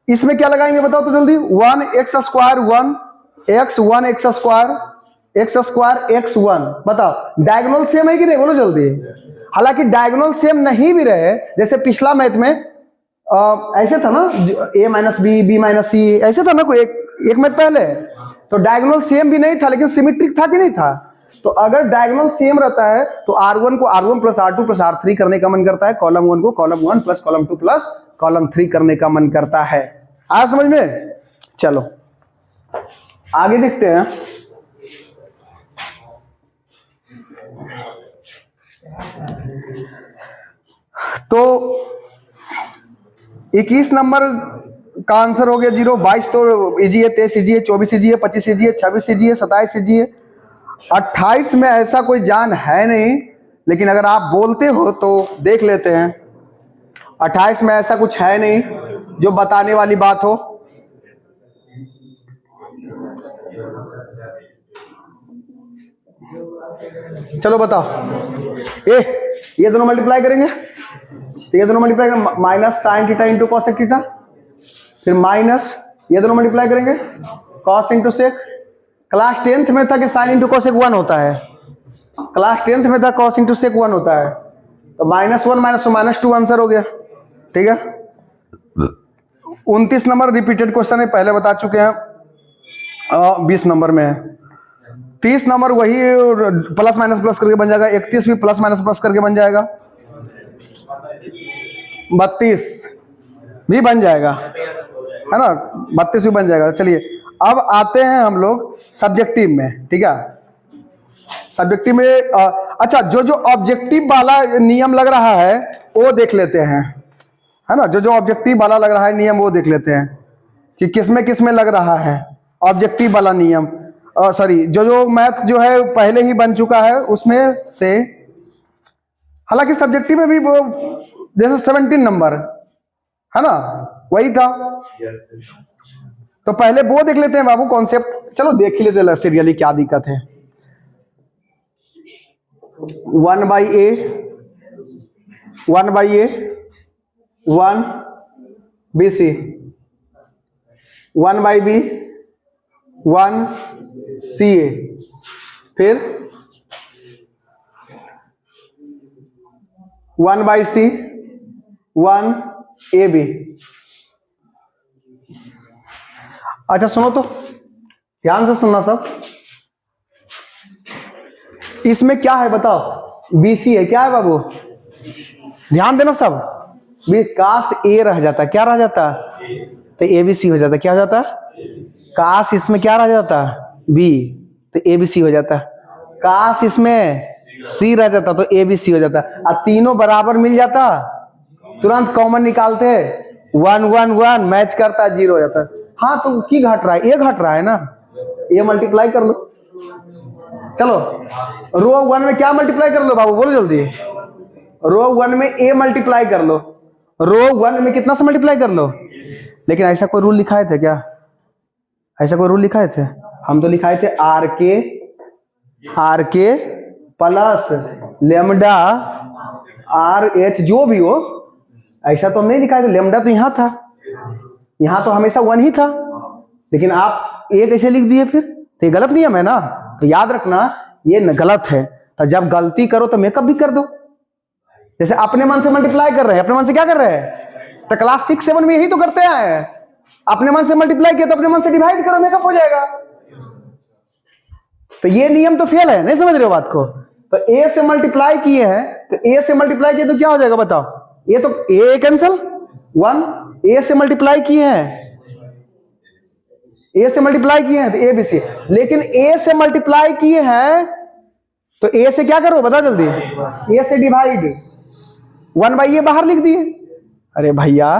इसमें क्या लगाएंगे? बताओ तो जल्दी। 1x square 1 x 1x square x 1। बताओ डायगोनल सेम है कि नहीं? बोलो जल्दी। हालांकि डायगोनल सेम नहीं भी रहे, जैसे पिछला मैथ में ऐसे था ना, a minus B B minus C, ऐसे था ना कोई एक मैथ पहले। तो डायगोनल सेम भी नहीं था लेकिन सिमेट्रिक था कि नहीं था? तो अगर डायगोनल सेम रहता है तो R1 को R1 plus R2 plus R3 करने का मन करता है, कॉलम 1 को column 1 plus column 2 plus column 3 करने का मन करता है। आ समझ में? चलो आगे देखते हैं। तो 21 नंबर का आंसर हो गया 0। 22 तो इजी है, 23 इजी है, 24 इजी है, 25 इजी है, 26 इजी है, 27 इजी है। 28 में ऐसा कोई जान है नहीं, लेकिन अगर आप बोलते हो तो देख लेते हैं। 28 में ऐसा कुछ है नहीं जो बताने वाली बात हो। चलो बताओ, ये दोनों मल्टीप्लाई करेंगे, ये दोनों मल्टीप्लाई करेंगे, minus sine theta into cosec theta, फिर माइनस ये दोनों मल्टीप्लाई करेंगे, cos into sec, class 10th में था कि साइन इंटू कोसेक 1 होता है, क्लास 10th में था कॉस इंटू सेक 1 होता है, तो -1 -2 आंसर हो गया। ठीक है, 29 नंबर रिपीटेड क्वेश्चन है, पहले बता चुके हैं। 20 नंबर में है। 30 नंबर वही प्लस माइनस प्लस करके बन जाएगा, 31 भी प्लस माइनस प्लस करके बन जाएगा, 32 भी बन जाएगा, है ना, 32 भी बन जाएगा। चलिए अब आते हैं हम लोग सब्जेक्टिव में। ठीक है, सब्जेक्टिव में अच्छा जो जो ऑब्जेक्टिव वाला नियम लग रहा है वो देख लेते हैं, है ना, जो जो ऑब्जेक्टिव वाला लग रहा है नियम वो देख लेते हैं कि किसमें लग रहा है ऑब्जेक्टिव वाला नियम। सॉरी, जो जो मैथ जो है पहले ही बन चुका है उसमें से, हालांकि सब्जेक्टिव में भी वो जैसे 17 नंबर है ना वही था, तो पहले वो देख लेते हैं बाबू कॉन्सेप्ट। चलो देख ही लेते हैं सीरियली, क्या दिक्कत है। 1/a 1/a 1 BC 1/b 1 CA, फिर 1/c 1 AB। अच्छा सुनो तो, ध्यान से सुनना सब। इसमें क्या है बताओ, BC है, क्या है बाबू, ध्यान देना सब। काश ए रह जाता, क्या रह जाता, तो ABC हो जाता, क्या हो जाता, काश इसमें क्या रह जाता B, तो ABC हो जाता, काश इसमें C रह जाता तो ABC हो जाता, और तीनों बराबर मिल जाता, तुरंत कॉमन निकालते, 1 1 1 मैच करता, 0 हो जाता। हाँ तो की घट रहा है, ए घट रहा है ना, ये मल्टीप्लाई कर लो। चलो रो 1 में क्या मल्टीप्लाई कर लो बाबू, बोलो जल्दी। रो 1 में ए मल्टीप्लाई कर लो, रो 1 में कितना से मल्टीप्लाई कर लो। लेकिन ऐसा कोई रूल लिखाए थे क्या, ऐसा कोई रूल लिखाए थे, हम तो लिखाए थे आर के प्लस लेमडा RH जो भी हो, ऐसा तो हम नहीं लिखाए थे। लेमडा तो यहाँ था, यहाँ तो हमेशा 1 ही था, लेकिन आप ए कैसे लिख दिए फिर, तो ये गलत नियम है ना। तो याद रखना ये गलत है, तो जब गलती करो तो मेकअप भी कर दो। जैसे अपने मन से मल्टीप्लाई कर रहे हैं, अपने मन से क्या कर रहे हैं, तो क्लास 6 7 में यही तो करते हैं, अपने मन से मल्टीप्लाई किया तो अपने मन से डिवाइड करो, मेकअप हो जाएगा। तो ये नियम तो फेल है, नहीं समझ रहे हो बात को। तो ए से मल्टीप्लाई किए हैं, तो ए से मल्टीप्लाई किए तो क्या हो जाएगा बताओ, ये तो ए कैंसल 1, ए से मल्टीप्लाई किए हैं, ए से मल्टीप्लाई किए हैं तो ABC, लेकिन ए से मल्टीप्लाई किए हैं तो ए से क्या करो बताओ जल्दी, ए से डिवाइड, 1/a बाहर लिख दिए। अरे भैया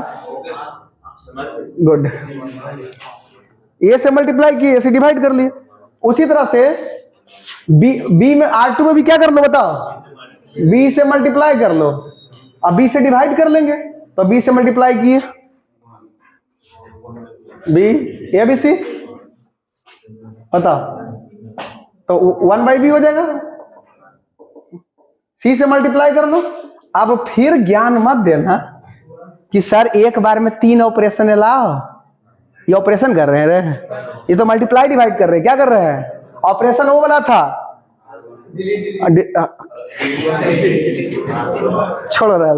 गुड, ए से मल्टीप्लाई किए, ए से डिवाइड कर लिए। उसी तरह से बी में R2 में भी क्या कर लो बताओ, B से मल्टीप्लाई कर लो, अब B से डिवाइड कर लेंगे, तो B से मल्टीप्लाई किए B ABC बताओ, तो 1/b हो जाएगा। C से मल्टीप्लाई कर लो। अब फिर ज्ञान मत देना कि सर एक बार में 3 ऑपरेशन लाओ, ये ऑपरेशन कर रहे हैं, ये तो मल्टीप्लाई डिवाइड कर रहे हैं, क्या कर रहे हैं, ऑपरेशन वो वाला था, छोड़ रहा है,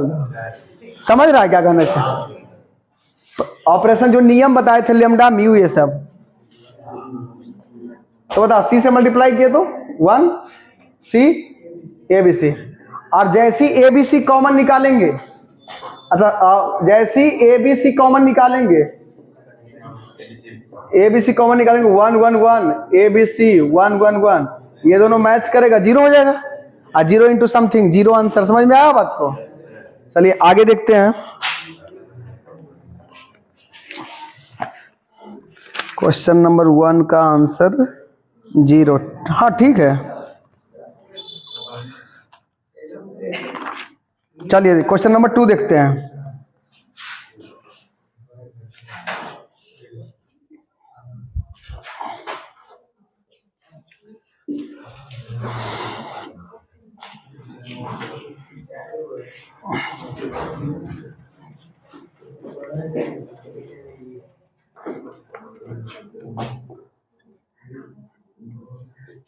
समझ रहा है क्या कहना चाहिए। ऑपरेशन जो नियम बताए थे लेमडा म्यू ये सब, तो बताओ C से मल्टीप्लाई किए तो 1 C ABC, और जैसी ABC कॉमन निकालेंगे, अच्छा जैसी ABC कॉमन निकालेंगे, ABC कॉमन निकालेंगे 1 1 1 ABC 1 1 1, ये दोनों मैच करेगा 0 हो जाएगा, और 0 इंटू समथिंग 0 आंसर। समझ में आया बात को। चलिए आगे देखते हैं, क्वेश्चन नंबर 1 का आंसर 0। हाँ ठीक है, चलिए क्वेश्चन नंबर 2 देखते हैं।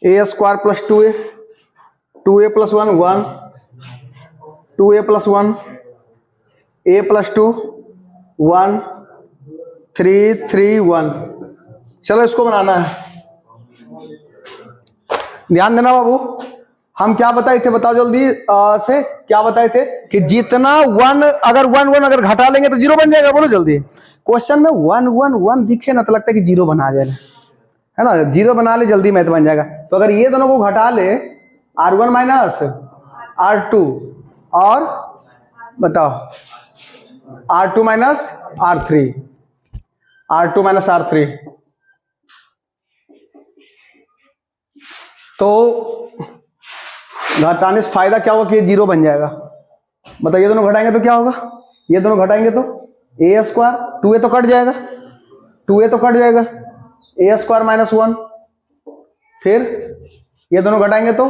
A square plus 2a, 2a plus 1 1, 2a plus 1, a plus 2 1, 3 3 1। चलो इसको बनाना है, ध्यान देना बाबू। हम क्या बताए थे, बताओ जल्दी से, क्या बताए थे कि जितना 1 अगर 1 1 अगर घटा लेंगे तो 0 बन जाएगा। बोलो जल्दी। क्वेश्चन में 1 1 1 दिखे ना तो लगता है कि 0 बना जाए, है ना, 0 बना ले जल्दी मैथ बन जाएगा। तो अगर ये दोनों को घटा ले, R1 माइनस R2 और बताओ R2 minus R3, R2 minus R3, तो घटाने से फायदा क्या होगा कि ये 0 बन जाएगा। बताओ ये दोनों घटाएंगे तो क्या होगा, ये दोनों घटाएंगे तो ए स्क्वायर, 2a तो कट जाएगा, 2a तो कट जाएगा, ए स्क्वायर माइनस 1, फिर ये दोनों घटाएंगे तो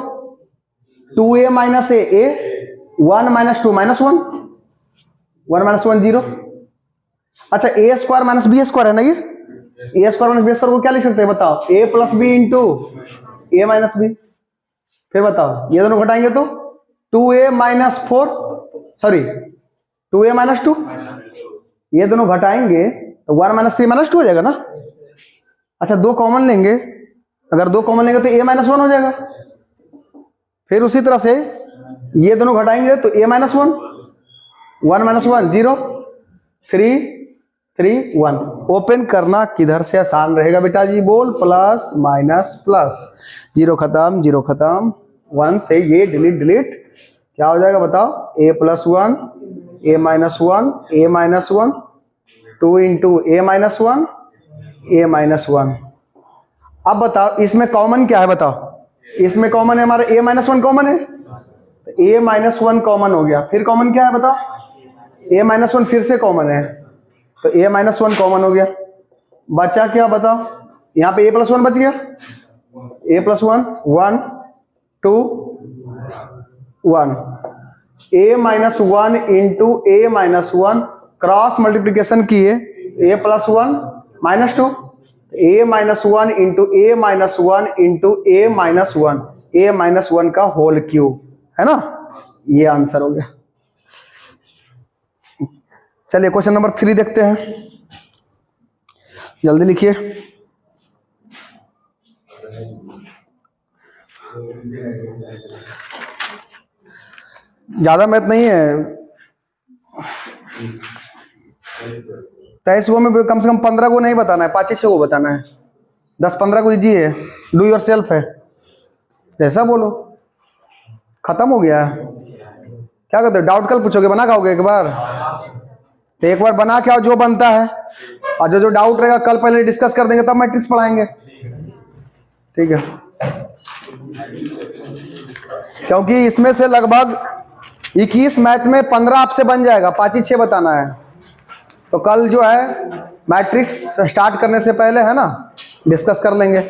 2a माइनस ए, 1 माइनस 2 माइनस 1, 1 माइनस 1 0। अच्छा ए स्क्वायर माइनस बी स्क्वायर है ना, ये ए स्क्वायर माइनस बी स्क्वायर को क्या लिख सकते हैं बताओ, ए प्लस बी इंटू ए माइनस बी। फिर बताओ ये दोनों घटाएंगे तो 2a minus 4, sorry 2a minus 2, ये दोनों घटाएंगे तो 1 माइनस 3 माइनस 2 हो जाएगा ना। अच्छा 2 कॉमन लेंगे, अगर 2 कॉमन लेंगे तो a माइनस 1 हो जाएगा। फिर उसी तरह से ये दोनों घटाएंगे तो a माइनस 1, 1 माइनस 1 0, 3 3 1। ओपन करना किधर से आसान रहेगा बेटा जी, बोल प्लस माइनस प्लस, 0 खत्म 0 खत्म, 1 से ये डिलीट डिलीट, क्या हो जाएगा बताओ, a plus 1, a minus 1, a minus 1, 2 into A minus 1, a minus 1। अब बताओ इसमें कॉमन क्या है, बताओ इसमें कॉमन है हमारा a माइनस 1 कॉमन है, तो a माइनस 1 कॉमन हो गया। फिर कॉमन क्या है बताओ, a माइनस 1 फिर से कॉमन है, तो a माइनस 1 कॉमन हो गया। बचा क्या बताओ, यहाँ पे a प्लस 1 बच गया, a plus 1 1 2 1, a minus 1 into A minus 1, cross multiplication किए, a plus 1 minus 2, a minus 1 into A minus 1 into A minus 1, A minus 1 का होल क्यूब, है ना, ये आंसर हो गया। चलिए क्वेश्चन नंबर 3 देखते हैं, जल्दी लिखिए। ज्यादा मैथ नहीं है, 23 गो में कम से कम 15 को नहीं बताना है, 5 6 को बताना है, 10-15 को इजी है, डू योर सेल्फ है, जैसा बोलो। खत्म हो गया, क्या कहते हो, डाउट कल पूछोगे, बना खाओगे एक बार, तो एक बार बना के आओ जो बनता है, और जो जो डाउट रहेगा कल पहले डिस्कस कर देंगे, तब मैट्रिक्स पढ़ाएंगे, ठीक है। क्योंकि इसमें से लगभग 21 मैथ में 15 आपसे बन जाएगा, 5 ही 6 बताना है। तो कल जो है मैट्रिक्स स्टार्ट करने से पहले, है ना, डिस्कस कर लेंगे।